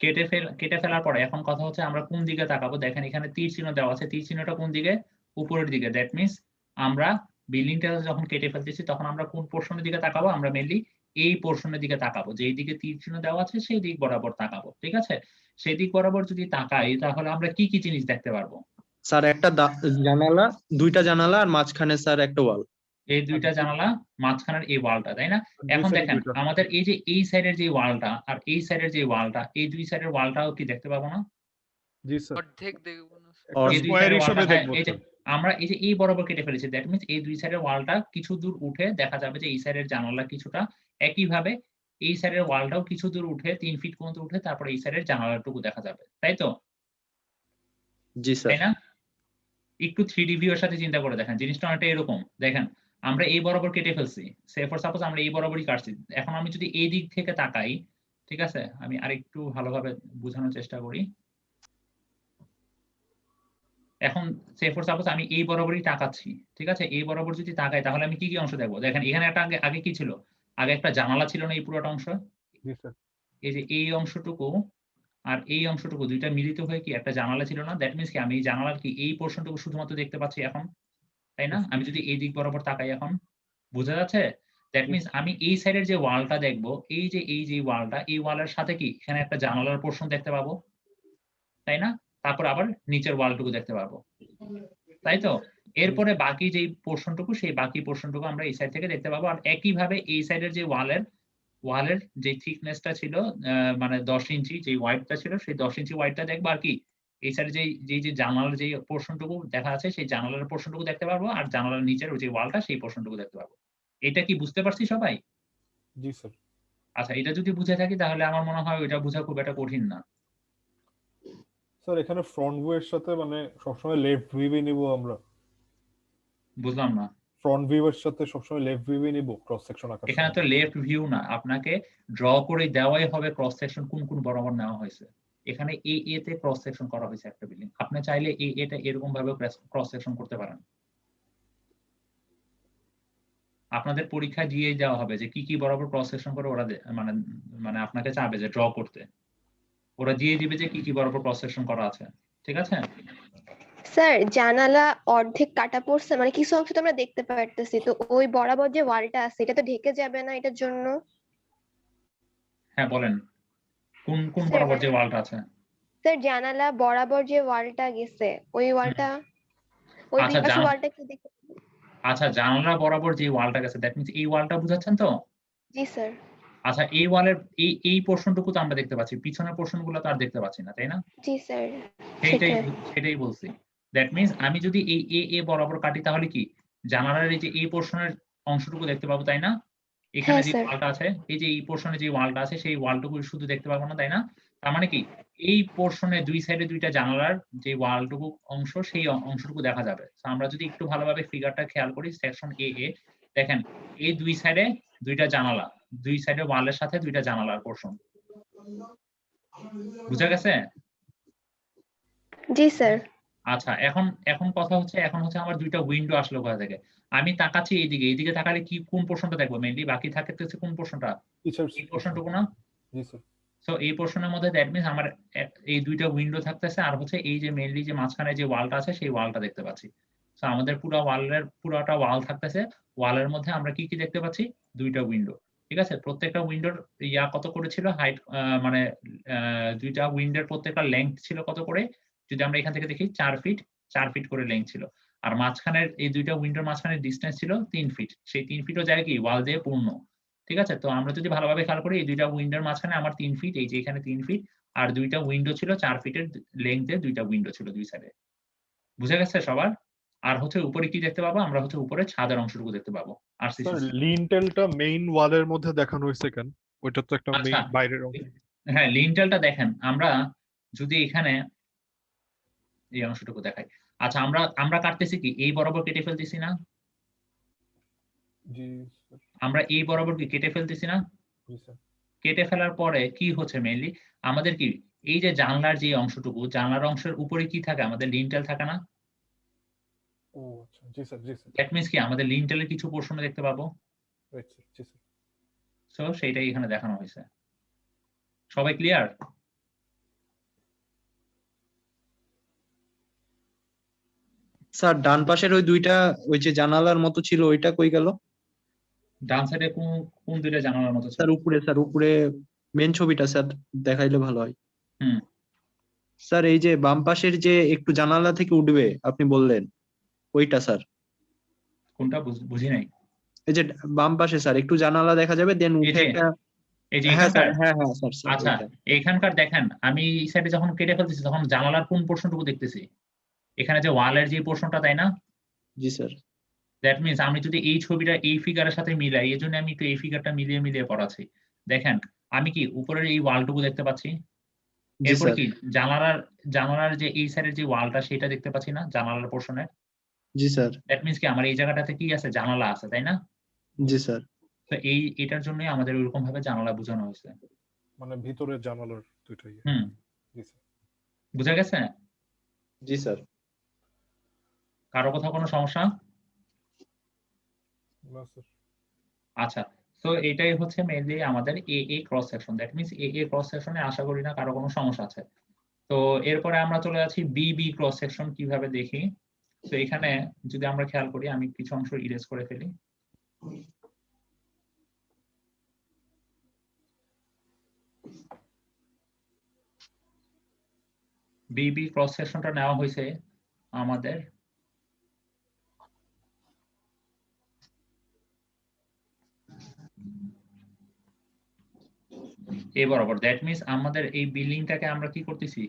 কেটে ফেলার পরে এখন কথা হচ্ছে আমরা কোন দিকে তাকাবো। দেখেন এখানে তীর চিহ্ন দেওয়া আছে, তীর চিহ্নটা কোন দিকে? উপরের দিকে। দ্যাট মিন্স আমরা বিল্ডিংটা যখন কেটে ফেলতেছি তখন আমরা কোন পোর্শনের দিকে তাকাবো? আমরা মেইনলি এই পোর্শনের দিকে তাকাবো, যেই দিকে তীর চিহ্ন দেওয়া আছে সেই দিক বরাবর তাকাবো, ঠিক আছে? সেই দিক বরাবর যদি তাকাই তাহলে আমরা কি কি জিনিস দেখতে পারবো? স্যার একটা জানালা, দুইটা জানালা আর মাঝখানে স্যার একটা ওয়াল। এই দুইটা জানালা, মাঝখানের এই ওয়ালটা, তাই না? এখন দেখেন আমাদের এই যে এই সাইডের যে ওয়ালটা আর এই সাইডের যে ওয়ালটা, এই দুই সাইডের ওয়ালটাও কি দেখতে পাবো না? জি স্যার। অর্ধেক দেখবো না স্যার। একটা এই দুই স্কয়ার সাইডের হিসেবে ওয়ালটা, দেখবো এই যে স্যার। আমরা এই যে এই বরাবর কেটে ফেলেছি, দ্যাট মিন্স এই দুই সাইডের ওয়ালটা কিছু দূর উঠে দেখা যাবে যে এই সাইডের জানালা কিছুটা, একইভাবে এই সাইডের ওয়ালটাও কিছু দূর উঠে 3 ফিট পর্যন্ত উঠে তারপরে এই সাইডের জানালাটুকু দেখা যাবে, তাই তো? জি স্যার। তাই না? একটু 3D ভিউ এর সাথে চিন্তা করে দেখেন, জিনিসটা অনেকটা এরকম। দেখেন আমরা এই বরাবর কেটে ফেলছি, সে ফর সাপোজ আমরা এই বরাবরই কাটছি। এখন আমি যদি এই দিক থেকে তাকাই, ঠিক আছে, আমি আরেকটু ভালোভাবে বোঝানোর চেষ্টা করি। এখন সে ফর সাপোজ আমি এই বরাবরই তাকাচ্ছি, ঠিক আছে? এই বরাবর যদি তাকাই তাহলে আমি কি কি অংশ দেখবো? দেখেন এখানে একটা আগে কি ছিল? আগে একটা জানালা ছিল না এই পুরোটা অংশ? জি স্যার। এই যে এই অংশটুকু আর এই অংশটুকু দুইটা মিলিত হয়ে কি একটা জানালা ছিল না? দ্যাট মিন্স কি আমি এই জানালার কি এই পোর্শনটুকু শুধুমাত্র দেখতে পাচ্ছি এখন, তাই না? আমি যদি এই দিক বরাবর তাকাই এখন, বোঝা যাচ্ছে? দ্যাট মিন্স আমি এই সাইডের যে ওয়ালটা দেখবো, এই যে ওয়ালটা, এই ওয়ালের সাথে কি এখানে একটা জানালার পোর্শন দেখতে পাবো, তাই না? তারপর আবার নিচের ওয়ালটুকু দেখতে পাবো, তাই তো? এরপরে বাকি যেই পোর্শনটুকু, সেই বাকি পোর্শনটুকু আমরা এই সাইড থেকে দেখতে পাবো। আর একইভাবে এই সাইডের যে ওয়ালের যে থিকনেসটা ছিল মানে 10 ইঞ্চি যে ওয়াইডটা ছিল, সেই 10 ইঞ্চি ওয়াইডটা দেখবো। আর কি এই সাইডে যে জানালার যে পোর্শনটুকু দেখা আছে সেই জানালার পোর্শনটুকু দেখতে পারবো, আর জানালার নিচের যে ওয়ালটা সেই পোর্শনটুকু দেখতে পারবো। এটা কি বুঝতে পারছি সবাই? জি স্যার। আচ্ছা, এটা যদি বুঝে থাকি তাহলে আমার মনে হয় ওইটা বোঝা খুব একটা কঠিন না। স্যার এখানে ফ্রন্ট ভিউ এর সাথে মানে সবসময় লেফট ভিউই নিব আমরা? বুঝলাম না। ফ্রন্ট ভিউ এর সাথে সবসময় লেফট ভিউই নিব ক্রস সেকশন আকার? এখানে তো লেফট ভিউ না, আপনাকে ড্র করে দেওয়াই হবে ক্রস সেকশন কোন বরাবর নেওয়া হয়েছে। এখানে এ এ তে ক্রস সেকশন করা হয়েছে একটা বিল্ডিং, আপনি চাইলে এ এটা এরকম ভাবে ক্রস সেকশন করতে পারেন। আপনাদের পরীক্ষা দিয়ে দেওয়া হবে যে কি বরাবর ক্রস সেকশন করে ওরা মানে আপনাকে চাবে যে ড্র করতে, ওরা দিয়ে দিবে যে কি বরাবর ক্রস সেকশন করা আছে, ঠিক আছে? স্যার জানালা অর্ধেক কাটা পড়ছে, মানে কিছু অংশ তো আমরা দেখতে পারতেছি, তো ওই বরাবর যে ওয়ালটা আছে এটা তো ঢেকে যাবে না এটার জন্য? হ্যাঁ বলেন, কোন বরাবর যে ওয়ালটা আছে? স্যার জানালা বরাবর যে ওয়ালটা গেছে ওই ওয়ালটা, ওই দুই পাশে ওয়ালটা কি দেখতে? আচ্ছা, জানালা বরাবর যে ওয়ালটা গেছে দ্যাট মিন্স এই ওয়ালটা বুঝাচ্ছেন তো? জি স্যার। আচ্ছা, এই ওয়ালের এই পোর্শনটুকু তো আমরা দেখতে পাচ্ছি, পিছনের পোর্শনগুলো তো আর দেখতে পাচ্ছি না, তাই না? জি স্যার। সেটাই বলছি। দ্যাট মিন্স আমি যদি এই এ বরাবর কাটি তাহলে কি জানালার এই যে এই পোর্শনের অংশটুকু দেখতে পাবো, তাই না? এখানে যে ওয়ালটা আছে, এই যে এই পোর্শনে যে ওয়ালটা আছে সেই ওয়ালটুকু শুধু দেখতে পাবো না, তাই না? তার মানে কি এই পোর্শনের দুই সাইডে দুইটা জানালার যে ওয়ালটুকু অংশ সেই অংশটুকু দেখা যাবে। আমরা যদি একটু ভালোভাবে ফিগারটা খেয়াল করি, সেকশন এ দেখেন এই দুই সাইডে দুইটা জানালা, দুই সাইডে ওয়ালের সাথে দুইটা জানালার পোর্শন, বুঝা গেছে? জি স্যার। আচ্ছা, এখন এখন কথা হচ্ছে, এখন হচ্ছে আমার দুইটা উইন্ডো আসলো কোথা থেকে? আমি তাকাচ্ছি এইদিকে, এইদিকে তাকালে কি কোন পোর্শনটা দেখবো মেইনলি? বাকি থাকতেছে কোন পোর্শনটা? এই পোর্শনটুকু না? জি স্যার। সো এই পোর্শনের মধ্যে দ্যাট মিন্স আমার এই দুইটা উইন্ডো থাকতেছে, আর হচ্ছে এই যে মেইনলি যে মাঝখানে যে ওয়ালটা আছে সেই ওয়ালটা দেখতে পাচ্ছি। সো আমাদের পুরোটা ওয়াল থাকতেছে, ওয়ালের মধ্যে আমরা কি কি দেখতে পাচ্ছি? দুইটা উইন্ডো, ঠিক আছে? প্রত্যেকটা উইন্ডোর ইয়া কত করে ছিল হাইট, মানে দুইটা উইন্ডোর প্রত্যেকটা লেংথ ছিল কত করে? যদি আমরা এখান থেকে দেখি 4 ফিট করে লেংথ ছিল। আর মাঝখানের এই দুইটা উইন্ডোর মাঝখানের ডিসটেন্স ছিল 3 ফিট। সেই 3 ফিটও যায় কি ওয়াল দিয়ে পূর্ণ, ঠিক আছে? তো আমরা যদি ভালোভাবে খেয়াল করি এই দুইটা উইন্ডোর মাঝখানে আমার 3 ফিট, এই যে এখানে 3 ফিট, আর দুইটা উইন্ডো ছিল 4 ফিটের লেংথে, দুইটা উইন্ডো ছিল দুই সাইডে। বুঝা গেছে সবার? আর হচ্ছে উপরে কি দেখতে পাবো? আমরা হচ্ছে উপরে ছাদের অংশটুকু দেখতে পাবো আরসিসি স্যার সিস্টেম। লিনটেলটা মেইন ওয়ালের মধ্যে দেখানো হয়েছে কেন? ওইটা তো একটা আচ্ছা, বাইরের অংশ। হ্যাঁ লিন্টেলটা দেখেন, আমরা যদি এখানে এই অংশটুকু দেখাই, আচ্ছা আমরা আমরা কাটতেছি কি এই বরাবর কেটে ফেলতেছি না? জি স্যার। আমরা এই বরাবর কি কেটে ফেলতেছি না? জি স্যার। কেটে ফেলার পরে কি হচ্ছে মেইনলি আমাদের কি এই যে জানলার যে অংশটুকু, জানলার অংশের উপরে কি থাকে? আমাদের লিন্টেল থাকে না? ও আচ্ছা, জি স্যার, জি স্যার। দ্যাট মিন্স কি আমাদের লিন্টেলের কিছু পোর্শন দেখতে পাবো। রাইট স্যার, জি স্যার। সো সেইটাই এখানে দেখানো হয়েছে। সবাই ক্লিয়ার? স্যার ডান পাশের ওই দুইটা ওই যে জানালার মতো ছিল ওইটা কই গেল? ডান সাইডে কোন কোন দুইটা জানালার মতো ছিল? স্যার উপরে মেন ছবিটা স্যার দেখাইলে ভালো হয়। হুম। স্যার এই যে বাম পাশের যে একটু জানালা থেকে উঠবে আপনি বললেন, ওইটা স্যার। কোনটা বুঝি নাই। এই যে বাম পাশে স্যার একটু জানালা দেখা যাবে, দেন এই উঠে যে একটা। এই যে হ্যাঁ স্যার, এখানকার, হ্যাঁ হ্যাঁ স্যার স্যার আচ্ছা ওইটা। এখানকার দেখেন আমি এই সাইডে যখন কেটে ফেলতেছি তখন জানালার কোন পোর্শনটুকু দেখতেছি? এখানে যে ওয়ালের যে পোর্শনটা, তাই না? জি স্যার। দ্যাট মিন্স আমি যদি এই ছবিটা এই ফিগারের সাথে মিলাই, এই জন্য আমি একটু এই ফিগারটা মিলিয়ে মিলিয়ে পড়াচ্ছি। দেখেন আমি কি উপরের এই ওয়ালটুকু দেখতে পাচ্ছি, জি এরপরে স্যার। কি জানালার যে এই সাইডের যে ওয়ালটা সেটা দেখতে পাচ্ছি না জানালার পোর্শনে? জি স্যার। দ্যাট মিন্স কি আমার এই জায়গাটাতে কি আছে? জানালা আছে, তাই না? জি স্যার। তো এটার জন্যই আমাদের ওইরকম ভাবে জানালা বোঝানো হয়েছে। মানে ভিতরের জানালার দুইটাই। হুম, জি স্যার। বুঝা গেছে? জি স্যার। কারো কোথাও কোনো সমস্যা? না স্যার। আচ্ছা, তো এটাই হচ্ছে মেইনলি আমাদের a cross section. That means a cross সেকশনে আশা করি না কারো কোনো সমস্যা আছে। তো এরপরে আমরা চলে যাচ্ছি বি ক্রস সেকশন কিভাবে দেখি। তো এখানে যদি আমরা খেয়াল করি, আমি কিছু অংশ ইরেজ করে ফেলি। বি ক্রস সেকশনটা নেওয়া হয়েছে আমাদের এই বরাবর। দ্যাট মিন্স আমাদের এই বিল্ডিংটাকে আমরা কি করতেছি?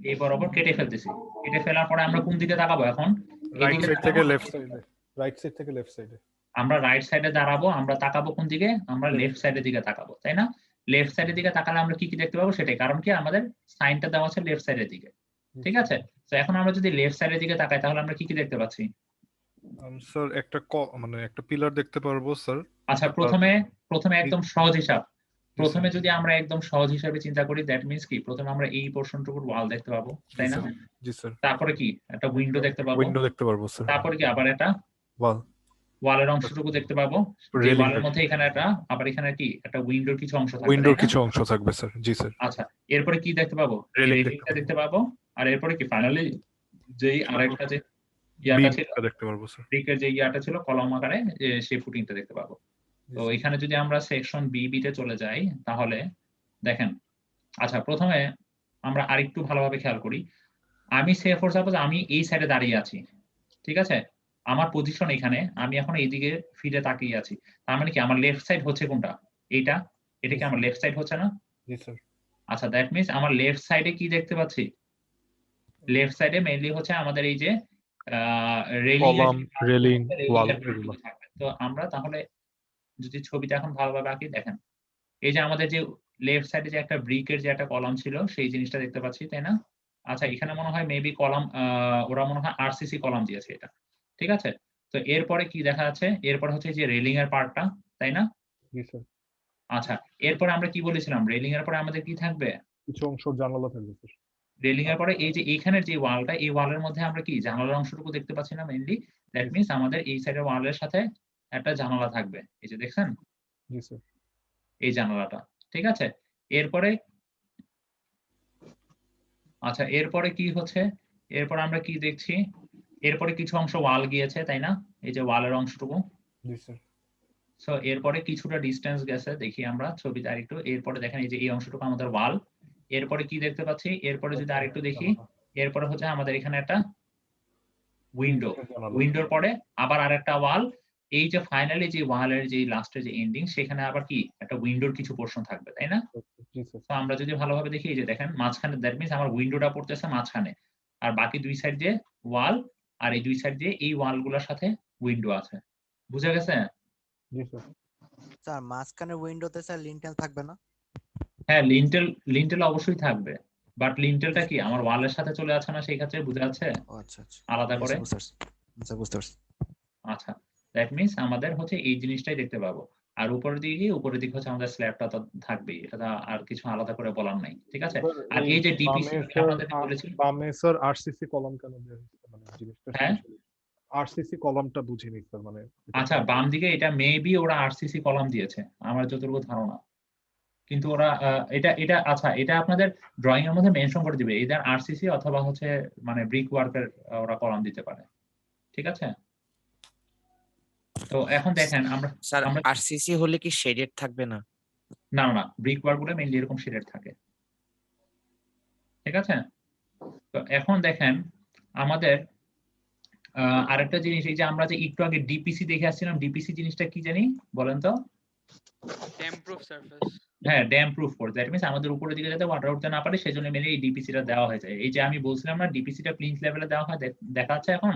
এই বরাবর কেটে ফেলতেছি। কেটে ফেলার পরে আমরা কোন দিকে তাকাবো এখন? রাইট এদিকে সাইড তাকাবো। থেকে লেফট সাইডে। রাইট সাইড থেকে লেফট সাইডে। আমরা রাইট সাইডে দাঁড়াবো, আমরা তাকাবো কোন দিকে? আমরা লেফট সাইডের দিকে তাকাবো, তাই না? লেফট সাইডের দিকে তাকালে আমরা কি কি দেখতে পাবো সেটাই, কারণ কি আমাদের সাইনটা দেওয়া আছে লেফট সাইডের দিকে, ঠিক আছে? তো এখন আমরা যদি লেফট সাইডের দিকে তাকাই তাহলে আমরা কি কি দেখতে পাচ্ছি? স্যার একটা মানে একটা পিলার দেখতে পারবো স্যার। আচ্ছা, প্রথমে একদম সহজ হিসাব। প্রথমে যদি আমরা একদম সহজ হিসাবে চিন্তা করি, দ্যাট মিন্স কি প্রথমে আমরা এই পোরশনটুকুর ওয়াল দেখতে পাবো, তাই না? জি স্যার। তারপরে কি একটা উইন্ডো দেখতে পাবো। উইন্ডো দেখতে পারবো স্যার। তারপরে কি আবার একটা ওয়াল, ওয়ালের অংশটুকু দেখতে পাবো। এই ওয়ালের মধ্যে এখানে একটা আবার এখানে কি একটা উইন্ডোর কিছু অংশ থাকবে। উইন্ডোর কিছু অংশ থাকবে স্যার। জি স্যার। আচ্ছা, এরপরে কি দেখতে পাবো? রেলিংটা দেখতে পাবো। আর এরপরে কি ফাইনালি যেই আরেকটা যে ইয়াটা ছিল দেখতে পারবো স্যার। ব্রিকের যে ইয়াটা ছিল কলম আকারে, সেই ফুটিংটা দেখতে পাবো। তো এখানে যদি আমরা সেকশন বি তে চলে যাই তাহলে দেখেন, আচ্ছা প্রথমে আমরা আরেকটু ভালোভাবে খেয়াল করি। আমি সে ফর সাপোজ আমি এই সাইডে দাঁড়িয়ে আছি, ঠিক আছে? আমার পজিশন এখানে, আমি এখন এইদিকে ফিরে তাকিয়ে আছি। তার মানে কি আমার লেফট সাইড হচ্ছে কোনটা? এইটা। এটা কি আমার লেফট সাইড হচ্ছে না? জি স্যার। আচ্ছা, দ্যাট মিন্স আমার লেফট সাইডে কি দেখতে পাচ্ছি? লেফট সাইডে মেইনলি হচ্ছে আমাদের এই যে কলাম, রেলিং, ওয়াল। তো আমরা তাহলে যদি ছবিটা এখন ভালোভাবে আঁকি, দেখেন এই যে আমাদের যে লেফট সাইডে যে একটা ব্রিকের যে একটা কলাম ছিল সেই জিনিসটা দেখতে পাচ্ছি, তাই না? আচ্ছা এখানে মনে হয় মেবি কলাম, ওরা মনে হয় আরসিসি কলাম দিয়েছে এটা, ঠিক আছে। তো এরপরে কি দেখা যাচ্ছে, এরপরে হচ্ছে যে রেলিং এর পার্টটা, তাই না? জি স্যার। আচ্ছা এরপরে আমরা কি বলেছিলাম, রেলিং এর পরে আমাদের কি থাকবে? কিছু অংশ জানালা থাকবে স্যার। রেলিং এর পরে এই যে এইখানের যে ওয়ালটা, এই ওয়ালের মধ্যে আমরা কি জানালার অংশটুকু দেখতে পাচ্ছি না মেইনলি? দ্যাট মিন্স আমাদের এই সাইডের ওয়ালের সাথে একটা জানালা থাকবে, এই যে দেখছেন জি স্যার। এই জানালাটা, ঠিক আছে। এরপরে আচ্ছা এরপরে কি হচ্ছে, এরপর আমরা কি দেখছি, এরপরে কিছু অংশ ওয়াল গিয়েছে, তাই না? এই যে ওয়ালের অংশটুকু। জি স্যার। সো এরপরে কিছুটা ডিস্টেন্স গেছে, দেখি আমরা ছবিতে আরেকটু। এরপরে দেখেন এই যে এই অংশটুকু আমাদের ওয়াল। এরপরে কি দেখতে পাচ্ছি, এরপরে যদি আরেকটু দেখি, এরপরে হচ্ছে আমাদের এখানে একটা উইন্ডো, উইন্ডোর পরে আবার আরেকটা ওয়াল। এই যে ফাইনালি যে ওয়ালের যে লাস্টের যে এন্ডিং, সেখানে আবার কি একটা উইন্ডোর কিছু পোর্শন থাকবে, তাই না? জি স্যার। তো আমরা যদি ভালোভাবে দেখি, এই যে দেখেন মাঝখানে, দ্যাট মিন্স আমার উইন্ডোটা পড়তেছে মাঝখানে, আর বাকি দুই সাইড দিয়ে ওয়াল, আর এই দুই সাইড দিয়ে এই ওয়ালগুলোর সাথে উইন্ডো আছে। বুঝা গেছে? জি স্যার। স্যার মাঝখানে উইন্ডোতে স্যার লিন্টেল থাকবে না? হ্যাঁ লিন্টেল অবশ্যই থাকবে, বাট লিন্টেলটা কি আমার ওয়ালের সাথে চলে আসছে না, সেই ক্ষেত্রে বুঝা যাচ্ছে ও আচ্ছা আচ্ছা, আলাদা করে। বুঝতে পারছি। আচ্ছা বুঝতে পারছি। আচ্ছা দ্যাট মিন্স আমাদের হচ্ছে এই জিনিসটাই দেখতে পাবো। আর উপরের দিকে, উপরের দিকে হচ্ছে আমাদের স্ল্যাবটা তো থাকবেই, এটা আর কিছু আলাদা করে বলার নাই, ঠিক আছে। আর এই যে ডিপিসি আপনাদেরকে বলেছি, বামে স্যার আরসিসি কলাম কেন দেয়া হয়েছে, মানে জিনিসটা হ্যাঁ আরসিসি কলামটা বুঝিনি স্যার, মানে আচ্ছা বাম দিকে এটা মেবি ওরা আরসিসি কলাম দিয়েছে আমার যতটুকু ধারণা, কিন্তু ওরা এটা এটা আচ্ছা এটা আপনাদের ড্রয়িং এর মধ্যে মেনশন করে দিবে, এদের আরসিসি অথবা হচ্ছে মানে ব্রিক ওয়ার্কের ওরা কলাম দিতে পারে, ঠিক আছে। তো এখন দেখেন আমরা স্যার আরসিসি হলে কি শেডেড থাকবে না? না না ব্রিক ওয়ার্ক গুলো মেইনলি এরকম শেডেড থাকে, ঠিক আছে। তো এখন দেখেন আমাদের আরেকটা জিনিস, এই যে আমরা যে একটু আগে ডিপিসি দেখে আসছিলাম, ডিপিসি জিনিসটা কি জানি বলেন তো? Damp proof surface. হ্যাঁ damp proof force, that means আমাদের উপরের দিকে যাতে ওয়াটার উঠতে না পারে সেজন্য মেনে এই ডিপিসিটা দেওয়া হয়েছে। এই যে আমি বলছিলাম না ডিপিসিটা প্লিন্থ লেভেলে দেওয়া হয়, দেখা যাচ্ছে এখন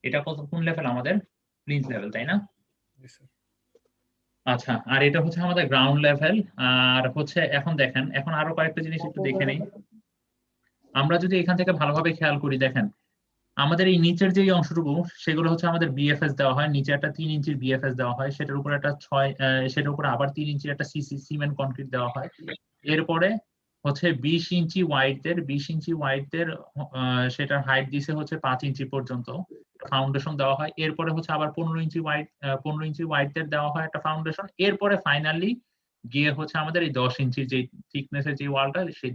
এটা কোন লেভেল আমাদের? প্লিন্থ লেভেল, তাই না? আচ্ছা আর এটা হচ্ছে আমাদের গ্রাউন্ড লেভেল। আর হচ্ছে এখন দেখেন, এখন আরো কয়েকটা জিনিস একটু দেখে নেই। আমরা যদি এখান থেকে ভালোভাবে খেয়াল করি, দেখেন আমাদের এই নিচের যে অংশটুকু, সেগুলো হচ্ছে আমাদের বিএফএস দেওয়া হয়, নিচে একটা 3 ইঞ্চির বিএফএস দেওয়া হয়, সেটার উপর একটা সেটার উপর আবার 3 ইঞ্চির একটা সিমেন্ট কনক্রিট দেওয়া হয়। এরপরে হচ্ছে 20 ইঞ্চি ওয়াইডের সেটার হাইট দিছে হচ্ছে 5 ইঞ্চি পর্যন্ত ফাউন্ডেশন দেওয়া হয়। এরপরে হচ্ছে আবার 15 ইঞ্চি ওয়াইডের দেওয়া হয় একটা ফাউন্ডেশন। এরপরে ফাইনালি গিয়ে হচ্ছে আমাদের এই 10 ইঞ্চির যে থিকনেসের যে ওয়ালটা, সেই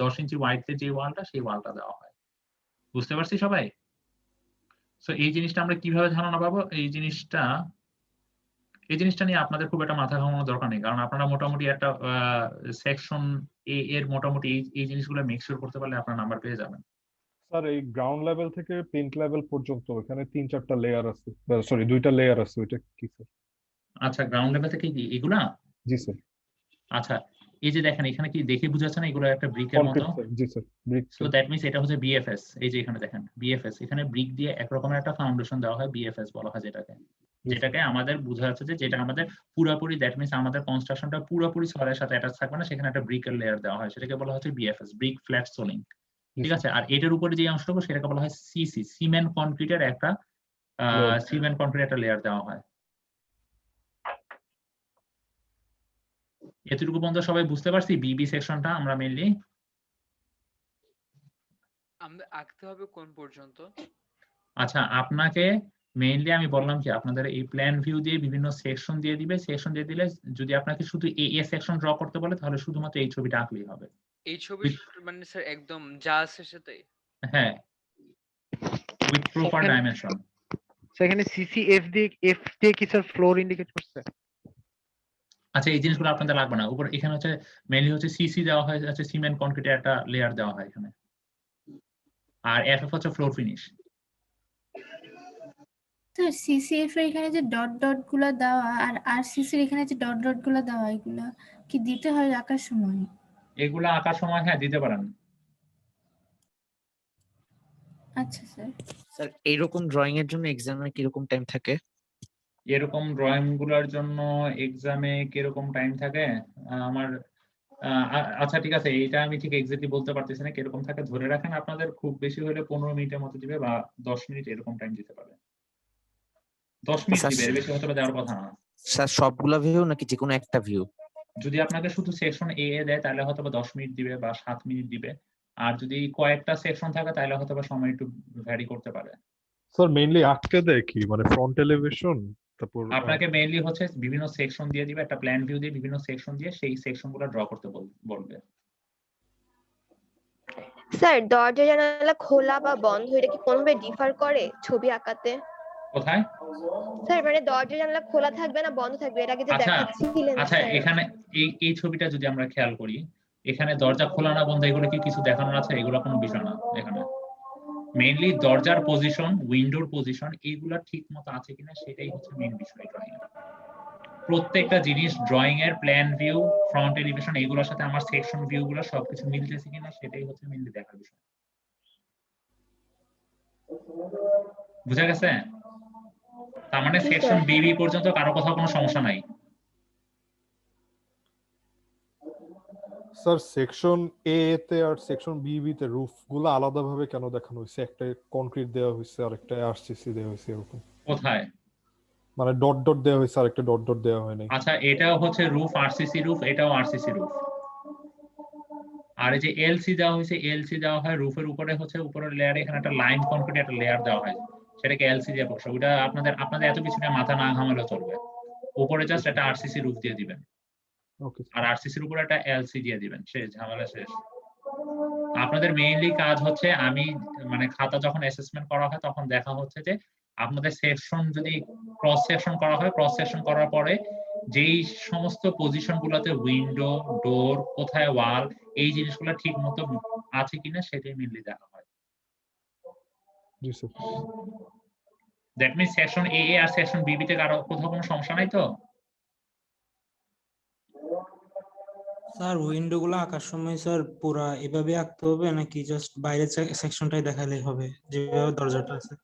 10 ইঞ্চি ওয়াইডের যে ওয়ালটা, সেই ওয়ালটা দেওয়া হয়। বুঝতে পারছি সবাই? সো এই জিনিসটা আমরা কিভাবে ধারণা পাবো, এই জিনিসটা নিয়ে আপনাদের খুব একটা মাথা ঘামানোর দরকার নেই, কারণ আপনারা মোটামুটি একটা সেকশন এ এর মোটামুটি এই জিনিসগুলো মেকশিওর করতে পারলে আপনারা নাম্বার পেয়ে যাবেন। স্যার এই গ্রাউন্ড লেভেল থেকে প্লিন্থ লেভেল পর্যন্ত এখানে 3-4টা লেয়ার আছে, সরি 2টা লেয়ার আছে, ওইটা কি স্যার? আচ্ছা গ্রাউন্ড লেভেল থেকে কি এগুলা? জি স্যার। আচ্ছা এই যে দেখেন এখানে কি দেখে বোঝা যাচ্ছে না, এগুলো একটা ব্রিকের মতো। জি sir brick. So that means এটা হচ্ছে বিএফএস। এই যে এখানে দেখেন বিএফএস, এখানে ব্রিক দিয়ে এক রকমের একটা ফাউন্ডেশন দেওয়া হয়, বিএফএস বলা হয় যেটাকে আমাদের বোঝা যাচ্ছে যে যেটা আমাদের পুরোপুরি, দ্যাট মিন্স আমাদের কনস্ট্রাকশনটা পুরোপুরি সয়েলের সাথে অ্যাটাচ থাকবে না, সেখানে একটা ব্রিকের লেয়ার দেওয়া হয়, সেটাকে বলা হচ্ছে বিএফএস, ব্রিক ফ্ল্যাট সোলিং, ঠিক আছে। আর এটার উপরে যে অংশটুকু সেটাকে বলা হয় সিসি, সিমেন্ট কনক্রিটের একটা লেয়ার দেওয়া হয়। এতটুকু পর্যন্ত সবাই বুঝতে পারছি? বিবি সেকশনটা আমরা মেইনলি আমাদের আঁকতে হবে কোন পর্যন্ত? আচ্ছা আপনাকে মেইনলি আমি বললাম কি আপনাদের এই প্ল্যান ভিউ দিয়ে বিভিন্ন সেকশন দিয়ে দিবে, সেকশন দিয়ে দিলে যদি আপনাকে শুধু এ সেকশন ড্র করতে বলে তাহলে শুধুমাত্র এই ছবিটা আঁকলেই হবে। এই ছবি মানে স্যার একদম যা আছে সেটাই? হ্যাঁ উইথ প্রপার ডাইমেনশন। সেখানে সিসি এফ দিয়ে কি স্যার ফ্লোর ইন্ডিকেট করছে? আচ্ছা এই জিনিসগুলো আপনাদের লাগবে না, উপর এখানে হচ্ছে মেইনলি হচ্ছে সিসি দেওয়া হয়, হচ্ছে সিমেন্ট কনক্রিটের একটা লেয়ার দেওয়া হয় এখানে, আর এফএফ হচ্ছে ফ্লোর ফিনিশ। স্যার সিসিএফ এর এখানে যে ডট ডট গুলা দেওয়া আর আরসিসির এখানে যে ডট ডট গুলা দেওয়া, এগুলা কি দিতে হয় আঁকার সময়? এগুলা আঁকার সময় হ্যাঁ দিতে পারেন। আচ্ছা স্যার। স্যার এইরকম ড্রয়িং এর জন্য এক্সামে কিরকম টাইম থাকে? এরকম ড্রয়িং গুলোর জন্য এক্সামে কিরকম টাইম থাকে আমার আচ্ছা ঠিক আছে, এটা আমি ঠিক এক্স্যাক্টলি বলতে পারতেছি না কিরকম থাকে। ধরে রাখেন আপনাদের খুব বেশি হলে 15 মিনিটের মতো দিবে বা 10 মিনিট এরকম টাইম দিতে পারে। 10 মিনিট স্যার, দিবে, এর বেশি হয়তো বা দেওয়ার কথা না। স্যার সবগুলা ভিউ নাকি যে কোনো একটা ভিউ? যদি আপনাকে শুধু সেকশন এ এ দেয় তাহলে হয়তো বা 10 মিনিট দিবে বা 7 মিনিট দিবে। আর যদি কয়েকটা সেকশন থাকে তাহলে হয়তো বা সময় একটু ভ্যারি করতে পারে। স্যার মেইনলি আটকে দেয় কি মানে ফ্রন্ট এলিভেশন, তারপর আপনাকে মেইনলি হচ্ছে বিভিন্ন সেকশন দিয়ে দিবে, একটা প্ল্যান ভিউ দিয়ে বিভিন্ন সেকশন দিয়ে সেই সেকশন গুলো ড্র করতে বলবে। স্যার দরজা জানালা খোলা বা বন্ধ এটা কি কোনোভাবে ডিফার করে ছবি আঁকাতে? কোথায়? স্যার মানে দরজা জানালা খোলা থাকবে না বন্ধ থাকবে, এর আগে যে আচ্ছা দেখাচ্ছিলেন আচ্ছা, স্যার। এখানে এই ছবিটা যদি আমরা খেয়াল করি, এখানে দরজা খোলা না বন্ধ এগুলো কি কিছু দেখানোর আছে? এগুলো কোনো বিষয় না। এখানে মেইনলি দরজার পজিশন, উইন্ডোর পজিশন এইগুলা ঠিক মতো আছে কিনা সেটাই হচ্ছে মেইন বিষয় ড্রয়িং এর। প্রত্যেকটা জিনিস ড্রয়িং এর প্ল্যান ভিউ, ফ্রন্ট এলিভেশন এগুলোর সাথে আমার সেকশন ভিউ গুলো সবকিছু মিলতেছে কিনা সেটাই হচ্ছে মেইনলি দেখার বিষয়। বুঝা গেছে? তার মানে জি সেকশন স্যার। বিবি পর্যন্ত কারো কোথাও কোনো সমস্যা নাই। স্যার সেকশন এ তে আর সেকশন বি বি তে রুফ গুলো আলাদাভাবে কেন দেখানো হয়েছে? একটা কনক্রিট দেওয়া হয়েছে আর একটা আরসিসি দেওয়া হয়েছে এরকম, কোথায়? মানে ডট ডট দেওয়া হয়েছে আর একটা ডট ডট দেওয়া হয়নি। আচ্ছা, এটাও হচ্ছে রুফ আরসিসি রুফ, এটাও আরসিসি রুফ। আর এই যে এলসি দেওয়া হয়েছে, এলসি দেওয়া হয় রুফের উপরে, হচ্ছে উপরের লেয়ারে এখানে একটা লাইম কনক্রিট একটা লেয়ার দেওয়া হয়, সেটাকে এলসি দিয়ে বসে। ওটা আপনাদের এত কিছু নিয়ে মাথা না ঘামালেও চলবে। উপরে জাস্ট একটা আরসিসি রুফ দিয়ে দিবেন ওকে আর আরসিসির উপরে একটা এলসি দিয়ে দিবেন, শেষ, ঝামেলা শেষ। আপনাদের মেইনলি কাজ হচ্ছে, আমি মানে খাতা যখন অ্যাসেসমেন্ট করা হয় তখন দেখা হচ্ছে যে আপনাদের সেকশন যদি ক্রস সেকশন করা হয়, ক্রস সেকশন করার পরে যেই সমস্ত পজিশন গুলোতে উইন্ডো, ডোর, কোথায় ওয়াল, এই জিনিসগুলো ঠিক মতো আছে কিনা সেটাই মেইনলি দেখা হয়। জি sir. That means section A A আর সেকশন বি বি তে কারো কোথাও কোনো সমস্যা নাই তো? স্যার উইন্ডো গুলো আঁকার সময় স্যার পুরা এভাবে আঁকতে হবে নাকি জাস্ট বাইরের সেকশনটাই দেখালেই হবে যেভাবে দরজাটা আছে?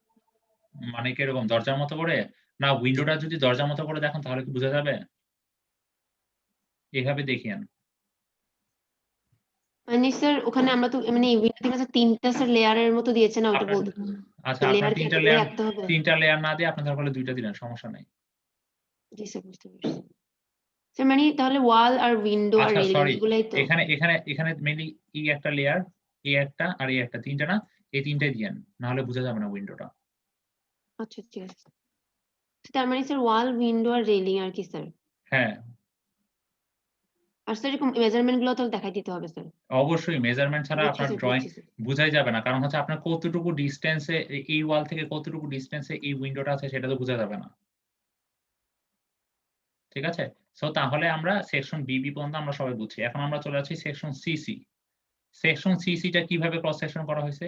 মানে কিরকম দরজার মতো করে? না, উইন্ডোটা যদি দরজার মতো করে দেখেন তাহলে কি বোঝা যাবে? এভাবে দেখিয়েন। মানে স্যার ওখানে আমরা তো মানে উইন্ডো তিনটা স্যার লেয়ারের মতো দিয়েছে না, ওটা আপনার বলতে আচ্ছা, আপনার লেয়ার কি এতগুলো রাখতে হবে? তিনটা লেয়ার না দিয়ে আপনার তাহলে দুইটা দিলেন, সমস্যা নাই। জি স্যার, বুঝতে পারছি স্যার। মানে তাহলে ওয়াল আর উইন্ডো আর আচ্ছা রেলিং সরি, এগুলাই তো? এখানে এখানে এখানে মেইনলি এই একটা লেয়ার, এই একটা আর এই একটা, তিনটা না? এই তিনটাই দিয়েন, না হলে বোঝা যাবে না উইন্ডোটা। আচ্ছা ঠিক আছে। তার মানে স্যার ওয়াল, উইন্ডো আর রেলিং আর কি স্যার? হ্যাঁ আর স্যার এরকম মেজারমেন্ট গুলো তো দেখাই দিতে হবে স্যার। অবশ্যই, মেজারমেন্ট ছাড়া বুঝছি আপনার স্যার, ড্রয়িং বুঝছি স্যার। বোঝাই যাবে না। কারণ হচ্ছে আপনার কতটুকু ডিসটেন্সে এই ওয়াল থেকে কতটুকু ডিসটেন্সে এই উইন্ডোটা আছে সেটা তো বোঝা যাবে না। ঠিক আছে? সো তাহলে আমরা সেকশন বিবি পর্যন্ত আমরা সবাই বুঝছি। এখন আমরা চলে যাচ্ছি সেকশন সিসি। সেকশন সিসি টা কিভাবে ক্রস সেকশন করা হয়েছে?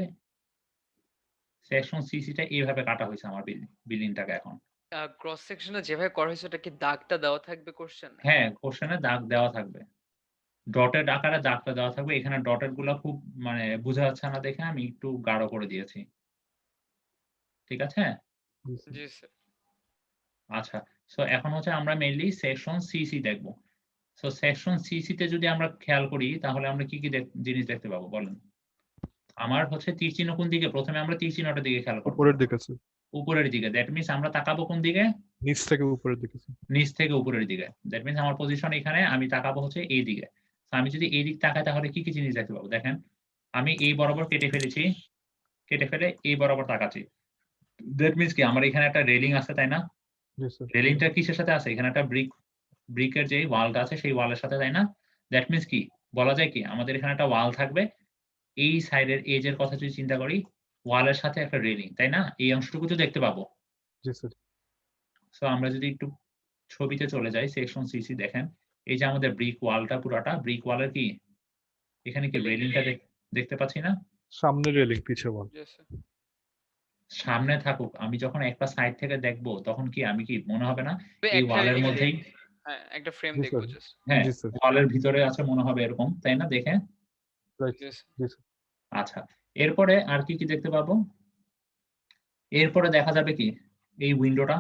সেকশন সিসি টা এইভাবে কাটা হয়েছে আমার বিল্ডিংটাকে। এখন ক্রস সেকশনে যেভাবে করা হয়েছে ওটা কি দাগটা দেওয়া থাকবে কোশ্চেন? হ্যাঁ, কোশ্চেনে দাগ দেওয়া থাকবে, ডটেড আকারে দাগটা দেওয়া থাকবে। এখানে ডটেড গুলো খুব মানে বোঝা যাচ্ছে না দেখে আমি একটু গাঢ় করে দিয়েছি। ঠিক আছে? জি স্যার। আচ্ছা, সো এখন হচ্ছে আমরা মেইনলি সেকশন সিসি দেখব। সো সেকশন সিসি তে যদি আমরা খেয়াল করি তাহলে আমরা কি কি জিনিস দেখতে পাবো বলেন? আমার হচ্ছে তীর চিহ্ন কোন দিকে? প্রথমে আমরা তীর চিহ্নটার দিকে খেয়াল করব। উপরের দিকে স্যার। উপরের দিকে, দ্যাট মিন্স আমরা তাকাবো কোন দিকে? নিচ থেকে উপরের দিকে স্যার। নিচ থেকে উপরের দিকে, দ্যাট মিন্স আমার পজিশন এখানে, আমি তাকাবো হচ্ছে এই দিকে। আমি যদি এই দিক তাকাই তাহলে কি কি জিনিস দেখতে পাবো? দেখেন, আমি এই বরাবর কেটে ফেলেছি, কেটে ফেলে এই বরাবর তাকাচ্ছি। দ্যাট মিন্স কি আমার এখানে একটা রেলিং আছে, তাই না? জি স্যার। রেলিংটা কিসের সাথে আছে? এখানে একটা ব্রিকের যে ওয়ালটা আছে সেই ওয়ালের সাথে, তাই না? দ্যাট মিন্স কি বলা যায় কি আমাদের এখানে একটা ওয়াল থাকবে, এই সাইডের এজের কথা যদি চিন্তা করি, ওয়ালের সাথে একটা রেলিং, তাই না? এই অংশটুকু তো দেখতে পাবো। জি স্যার। সো আমরা যদি একটু ছবিতে চলে যাই, সেকশন সিসি দেখেন, এই যে আমাদের ব্রিক ওয়ালটা, পুরাটা ব্রিক ওয়ালের কি এখানে কি রেলিংটা দেখতে পাচ্ছি না? সামনে রেলিং, পিছে ওয়াল। সামনে থাকুক, আমি যখন একটা সাইড থেকে দেখবো তখন কি আমি কি মনে হবে না এই একটা ওয়ালের মধ্যেই? হ্যাঁ, একটা ফ্রেম জি দেখবো স্যার। জাস্ট। হ্যাঁ, জি স্যার। ওয়ালের ভিতরে আছে মনে হবে এরকম, তাই না? দেখে রাইট। Yes. জি স্যার। আচ্ছা, এরপরে আর কি কি দেখতে পাবো? এরপরে দেখা যাবে কি এই উইন্ডোটা,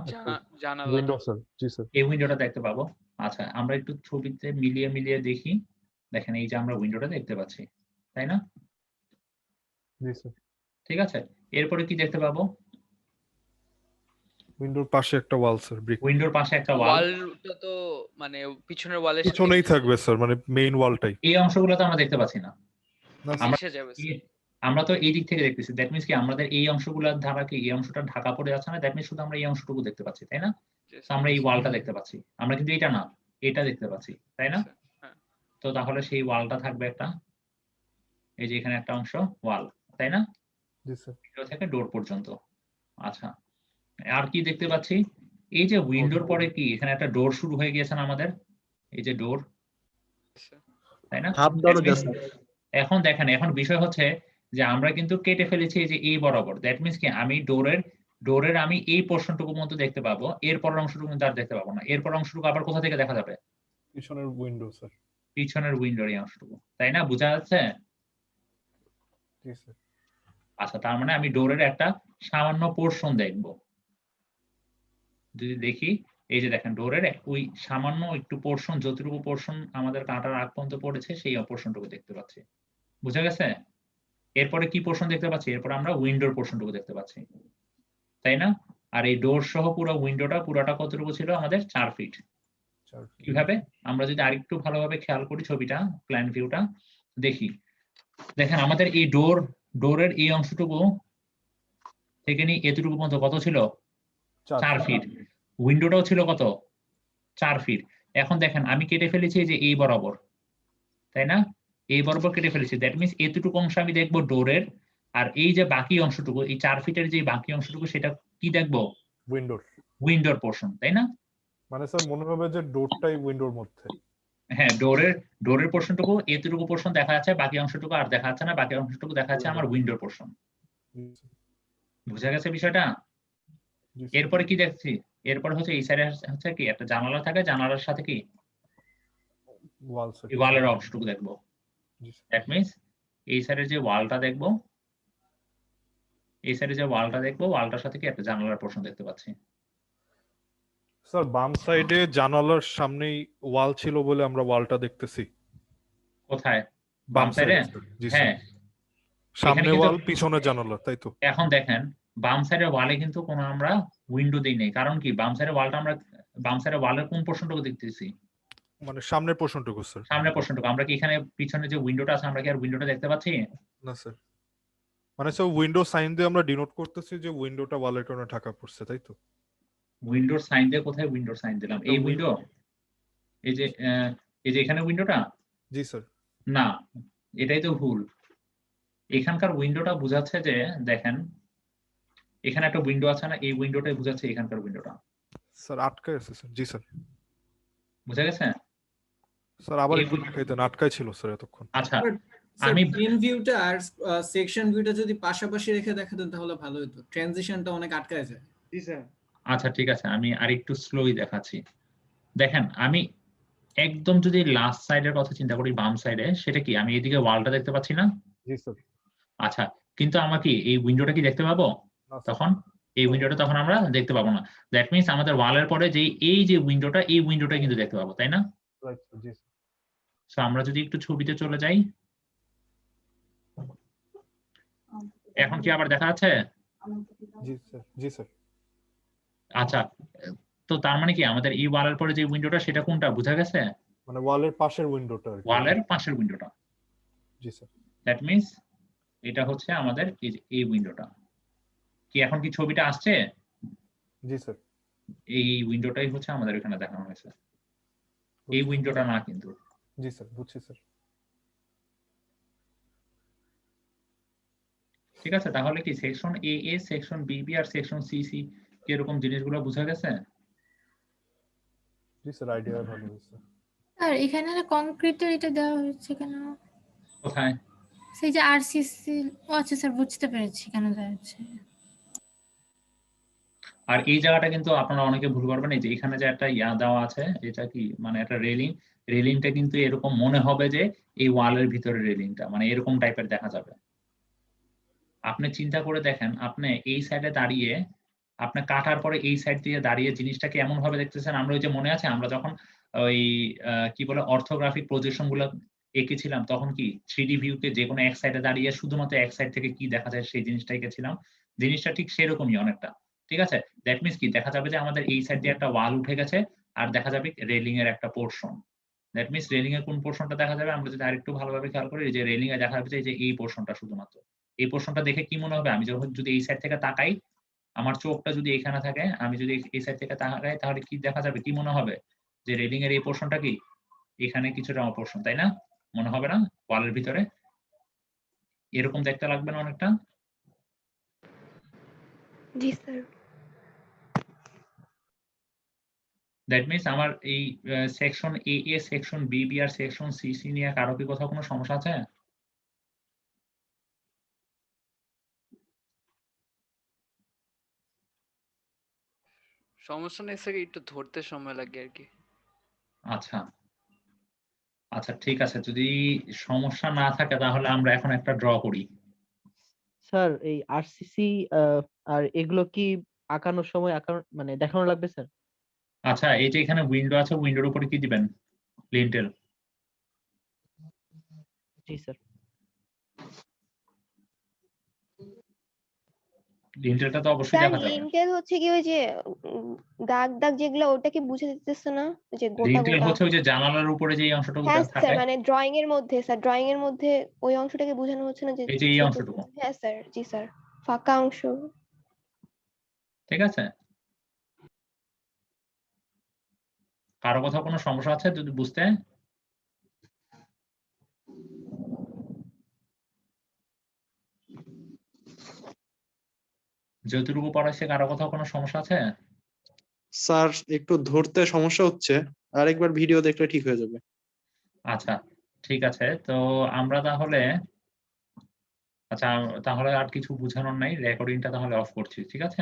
জানালা। Window sir. জি স্যার। এই উইন্ডোটা দেখতে পাবো। আচ্ছা, আমরা একটু ছবিতে মিলিয়ে মিলিয়ে দেখি। দেখেন এই যে আমরা উইন্ডোটা দেখতে পাচ্ছি, তাই না? জি স্যার। ঠিক আছে, এরপরে কি দেখতে পাবো? উইন্ডোর পাশে একটা ওয়াল স্যার, ব্রিক। উইন্ডোর পাশে একটা ওয়াল। ওয়ালটা তো মানে পিছনের ওয়ালের সাথে পিছনেই থাকবে স্যার, মানে মেইন ওয়ালটাই। এই অংশগুলো তো আমরা দেখতে পাচ্ছি না। না আমরা মিশে যাবে স্যার। আমরা তো এই দিক থেকে দেখতেছি, দ্যাট মিন্স কি আমাদের এই অংশগুলোর দ্বারা কি এই অংশটা ঢাকা পড়ে আছে না, দ্যাট মিন্স শুধু আমরা এই অংশটুকু দেখতে পাচ্ছি, তাই না? তো আমরা এই ওয়ালটা দেখতে পাচ্ছি, আমরা কিন্তু এটা না, এটা দেখতে পাচ্ছি, তাই না? হ্যাঁ। তো তাহলে সেই ওয়ালটা থাকবে একটা, এই যে এখানে একটা অংশ ওয়াল, তাই না? জি স্যার। উইন্ডো থেকে ডোর পর্যন্ত। আচ্ছা, আর কি দেখতে পাচ্ছি? এই যে উইন্ডোর পরে কি এখানে একটা ডোর শুরু হয়ে গিয়েছে না আমাদের, এই যে ডোর, তাই না? হাফ দরজা স্যার। এখন দেখেন, এখন বিষয় হচ্ছে যে আমরা কিন্তু কেটে ফেলেছি এই যে এই বরাবর, দ্যাট মিন্স কি আমি ডোরের আমি এই পোর্শনটুকু মতো দেখতে পাবো, এরপরের অংশটুকু কিন্তু আর দেখতে পাবো না। এরপর অংশটুকু আবার কোথা থেকে দেখা যাবে? পিছনের উইন্ডো স্যার। পিছনের উইন্ডোর এই অংশটুকু, তাই না? বোঝা যাচ্ছে? জি স্যার। আচ্ছা, তার মানে আমি ডোরের একটা সামান্য পোর্শন দেখবো। যদি দেখি, এই যে দেখেন ডোরের ওই সামান্য একটু পোর্শন, যতটুকু পোর্শন আমাদের কাঁটার আগ পর্যন্ত পড়েছে সেই পোর্শনটুকু দেখতে পাচ্ছি। বুঝা গেছে? এরপরে কি পোর্শন দেখতে পাচ্ছি? এরপর আমরা উইন্ডোর পোর্শনটুকু দেখতে পাচ্ছি, তাই না? আর এই ডোর সহ পুরো উইন্ডোটা পুরাটা কতটুকু ছিল আমাদের? 4 ফিট। কিভাবে? আমরা যদি আরেকটু ভালোভাবে খেয়াল করি ছবিটা, প্ল্যান ভিউটা দেখি, দেখেন আমাদের এই ডোরের এই অংশটুকু থেকে নিয়ে এতটুকু পর্যন্ত কত ছিল? 4 ফিট। উইন্ডোটাও ছিল কত? 4 ফিট। এখন দেখেন আমি কেটে ফেলেছি যে এই বরাবর, তাই না? এই বরাবর কেটে ফেলেছি, দ্যাট মিন্স এতটুকু অংশ আমি দেখবো ডোরের, আর এই যে বাকি অংশটুকু, এই 4 ফিটের যে বাকি অংশটুকু, সেটা কি দেখবো? উইন্ডোর পোর্শন, তাই না? মানে স্যার মনে হবে যে ডোরটাই উইন্ডোর মধ্যে। হ্যাঁ, ডোরের পোর্শনটুকু, এতটুকু পোর্শন দেখা যাচ্ছে, বাকি অংশটুকু আর দেখা যাচ্ছে না, বাকি অংশটুকু দেখা যাচ্ছে আমার উইন্ডোর পোর্শন। বুঝা গেছে বিষয়টা? এরপরে কি দেখছি? এরপরে হচ্ছে এই সাইডে হচ্ছে কি একটা জানালা থাকে, জানালার সাথে কি ওয়ালের অংশটুকু দেখবো। দ্যাট মিন্স এই সাইডের যে ওয়ালটা দেখবো, এই সাইডে যে ওয়ালটা দেখবো, ওয়ালটার সাথে কি একটা জানালার পোর্শন দেখতে পাচ্ছি। স্যার বাম সাইডে জানালার সামনেই ওয়াল ছিল বলে আমরা ওয়ালটা দেখতেছি। কোথায়? বাম সাইডে? জি হ্যাঁ, সামনে ওয়াল, পিছনে জানালা, তাই তো? এখন দেখেন বাম সাইডের ওয়ালে কিন্তু কোনো আমরা উইন্ডো দেই নাই, কারণ কি বাম সাইডের ওয়ালটা আমরা, বাম সাইডের ওয়ালের কোন পোর্শনটুকু দেখতেছি? মানে সামনের পোর্শনটুকু স্যার। সামনের পোর্শনটুকু। আমরা কি এখানে পিছনে যে উইন্ডোটা আছে, আমরা কি আর উইন্ডোটা দেখতে পাচ্ছি? না স্যার, মানে স্যার উইন্ডো সাইন দিয়ে আমরা ডিনোট করতেছি যে উইন্ডোটা ওয়ালের কারণে ঢাকা পড়ছে, তাই তো? উইন্ডোর সাইন দিয়ে কোথায় উইন্ডোর সাইন দিলাম? এই উইন্ডো, এই যে এখানে উইন্ডোটা? জি স্যার। না, এটাই তো ভুল। এখানকার উইন্ডোটা বোঝাচ্ছে যে দেখেন এখানে একটা উইন্ডো আছে না, এই উইন্ডোটাই বোঝাচ্ছে এখানকার উইন্ডোটা। স্যার আটকায় আছে স্যার। জি স্যার। বুঝা গেছে? স্যার আবার একটু দেখাই দেন, আটকায় ছিল স্যার এতক্ষণ। আচ্ছা, আমি প্লেন ভিউটা আর সেকশন ভিউটা যদি পাশাপাশি রেখে দেখাতেন তাহলে ভালো হতো, ট্রানজিশনটা অনেক আটকায় যায়। জি স্যার। আচ্ছা ঠিক আছে, আমি আরেকটু স্লোই দেখাচ্ছি। দেখেন আমি একদম যদি লাস্ট সাইডের কথা চিন্তা করি, বাম সাইডে, সেটা কি আমি এদিকে ওয়ালটা দেখতে পাচ্ছি না? জি স্যার। আচ্ছা, কিন্তু আমরা কি এই উইন্ডোটা কি দেখতে পাবো তখন? এই উইন্ডোটা তখন আমরা দেখতে পাবো না। দ্যাট মিন্স আমাদের ওয়ালের পরে যে এই যে উইন্ডোটা, এই উইন্ডোটা কিন্তু দেখতে পাবো, তাই না? সো আমরা যদি একটু ছবিতে চলে যাই, এখন কি আবার দেখা যাচ্ছে? জি স্যার। জি স্যার। আচ্ছা, তো তার মানে কি আমাদের এই ওয়ালের পরে যে উইন্ডোটা, সেটা কোনটা? বুঝা গেছে? মানে ওয়ালের পাশের উইন্ডোটা। ওয়ালের পাশের উইন্ডোটা। জি স্যার। দ্যাট মিন্স এটা হচ্ছে আমাদের এই উইন্ডোটা। কি এখন কি ছবিটা আসছে? জি স্যার। এই উইন্ডোটাই হচ্ছে আমাদের এখানে দেখানো হয়েছে, এই উইন্ডোটা না কিন্তু। জি স্যার, বুঝছি স্যার। ঠিক আছে, তাহলে কি section A A, section B B R section C C কি এরকম জিনিসগুলো বোঝা গেছে? জি স্যার, আইডিয়া ভালো হয়েছে। আর এখানে না কংক্রিটের এটা দেওয়া হয়েছে কেন? কোথায়? সেই যে আরসিসি। ও আচ্ছা স্যার, বুঝতে পেরেছি কেন দেওয়া হচ্ছে। আর এই জায়গাটা কিন্তু আপনারা অনেকে ভুল করবেন, এই যে এখানে যে একটা ইয়া দেওয়া আছে, এটা কি মানে একটা রেলিংটা কিন্তু এরকম মনে হবে যে এই ওয়ালের ভিতরে রেলিংটা, মানে এরকম টাইপের দেখা যাবে। আপনি চিন্তা করে দেখেন, আপনি এই সাইডে দাঁড়িয়ে, আপনি কাটার পরে এই সাইড দিয়ে দাঁড়িয়ে জিনিসটাকে এমন ভাবে দেখতেছেন, আমরা ওই যে মনে আছে আমরা যখন ওই কি বলে অর্থোগ্রাফিক প্রজেকশন গুলো এঁকেছিলাম তখন কি 3D ভিউতে যে কোনো এক সাইডে দাঁড়িয়ে শুধুমাত্র এক সাইড থেকে কি দেখা যায় সেই জিনিসটা এঁকেছিলাম। জিনিসটা ঠিক সেরকমই অনেকটা, ঠিক আছে? দ্যাট মিনস কি দেখা যাবে যে আমাদের এই সাইড দিয়ে একটা ওয়াল উঠে গেছে আর দেখা যাবে রেলিং এর একটা পোর্শন। দ্যাট মিনস রেলিং এর কোন পোর্শনটা দেখা যাবে আমরা যদি আরেকটু ভালোভাবে খেয়াল করি, যে রেলিং এ দেখা যাবে যে এই পোর্শনটা শুধুমাত্র। এই পোর্শনটা দেখে কি মনে হবে, আমি যখন যদি এই সাইড থেকে তাকাই, আমার চোখটা যদি এখানে থাকে, আমি যদি এই সাইড থেকে তাকাই, তাহলে কি দেখা যাবে, কি মনে হবে যে রেলিং এর এই পোর্শনটা কি এখানে কিছুটা পোর্শন, তাই না? মনে হবে না ওয়ালের ভিতরে এরকম দেখতে লাগবে না অনেকটা? জি স্যার। দ্যাট মিনস আমার এই section A A, section B B R section C C নিয়ে কারো কি কোথাও কোনো সমস্যা আছে? সমস্যা নেই স্যার, একটু ধরতে সময় লাগে আর কি। আচ্ছা আচ্ছা ঠিক আছে, যদি সমস্যা না থাকে তাহলে আমরা এখন একটা ড্র করি। স্যার এই আরসিসি আর এগুলো কি আঁকানোর সময় মানে দেখানো লাগবে স্যার? আচ্ছা, এই যে এখানে উইন্ডো আছে, উইন্ডোর উপরে কি দিবেন? লিন্টেল। জি স্যার। লিন্টেলটা তো অবশ্যই স্যার দেখা যাবে। লিন্টেল হচ্ছে কি ওই যে দাগ দাগ যেগুলো, ওটা কি বুঝে দিতেছে না? ওই যে গোটা লিন্টেল গোটা। হচ্ছে ওই যে জানালার উপরে যে অংশটুকু হ্যাঁ থাকে, স্যার, মানে ড্রয়িং এর মধ্যে, স্যার ড্রয়িং এর মধ্যে ওই অংশটাকে বোঝানো হচ্ছে না যে এই যে এই ছোট। অংশটুকু, হ্যাঁ স্যার, জি স্যার, ফাঁকা অংশ। ঠিক আছে? কারো কোথাও কোনো সমস্যা আছে যদি বুঝতে? যতটুকু পড়াইছে কারো কোথাও কোনো সমস্যা আছে? স্যার একটু ধরতে সমস্যা হচ্ছে, আরেকবার ভিডিও দেখলে ঠিক হয়ে যাবে। আচ্ছা ঠিক আছে, তো আমরা তাহলে আচ্ছা তাহলে আর কিছু বুঝানোর নাই, রেকর্ডিংটা তাহলে অফ করছি, ঠিক আছে?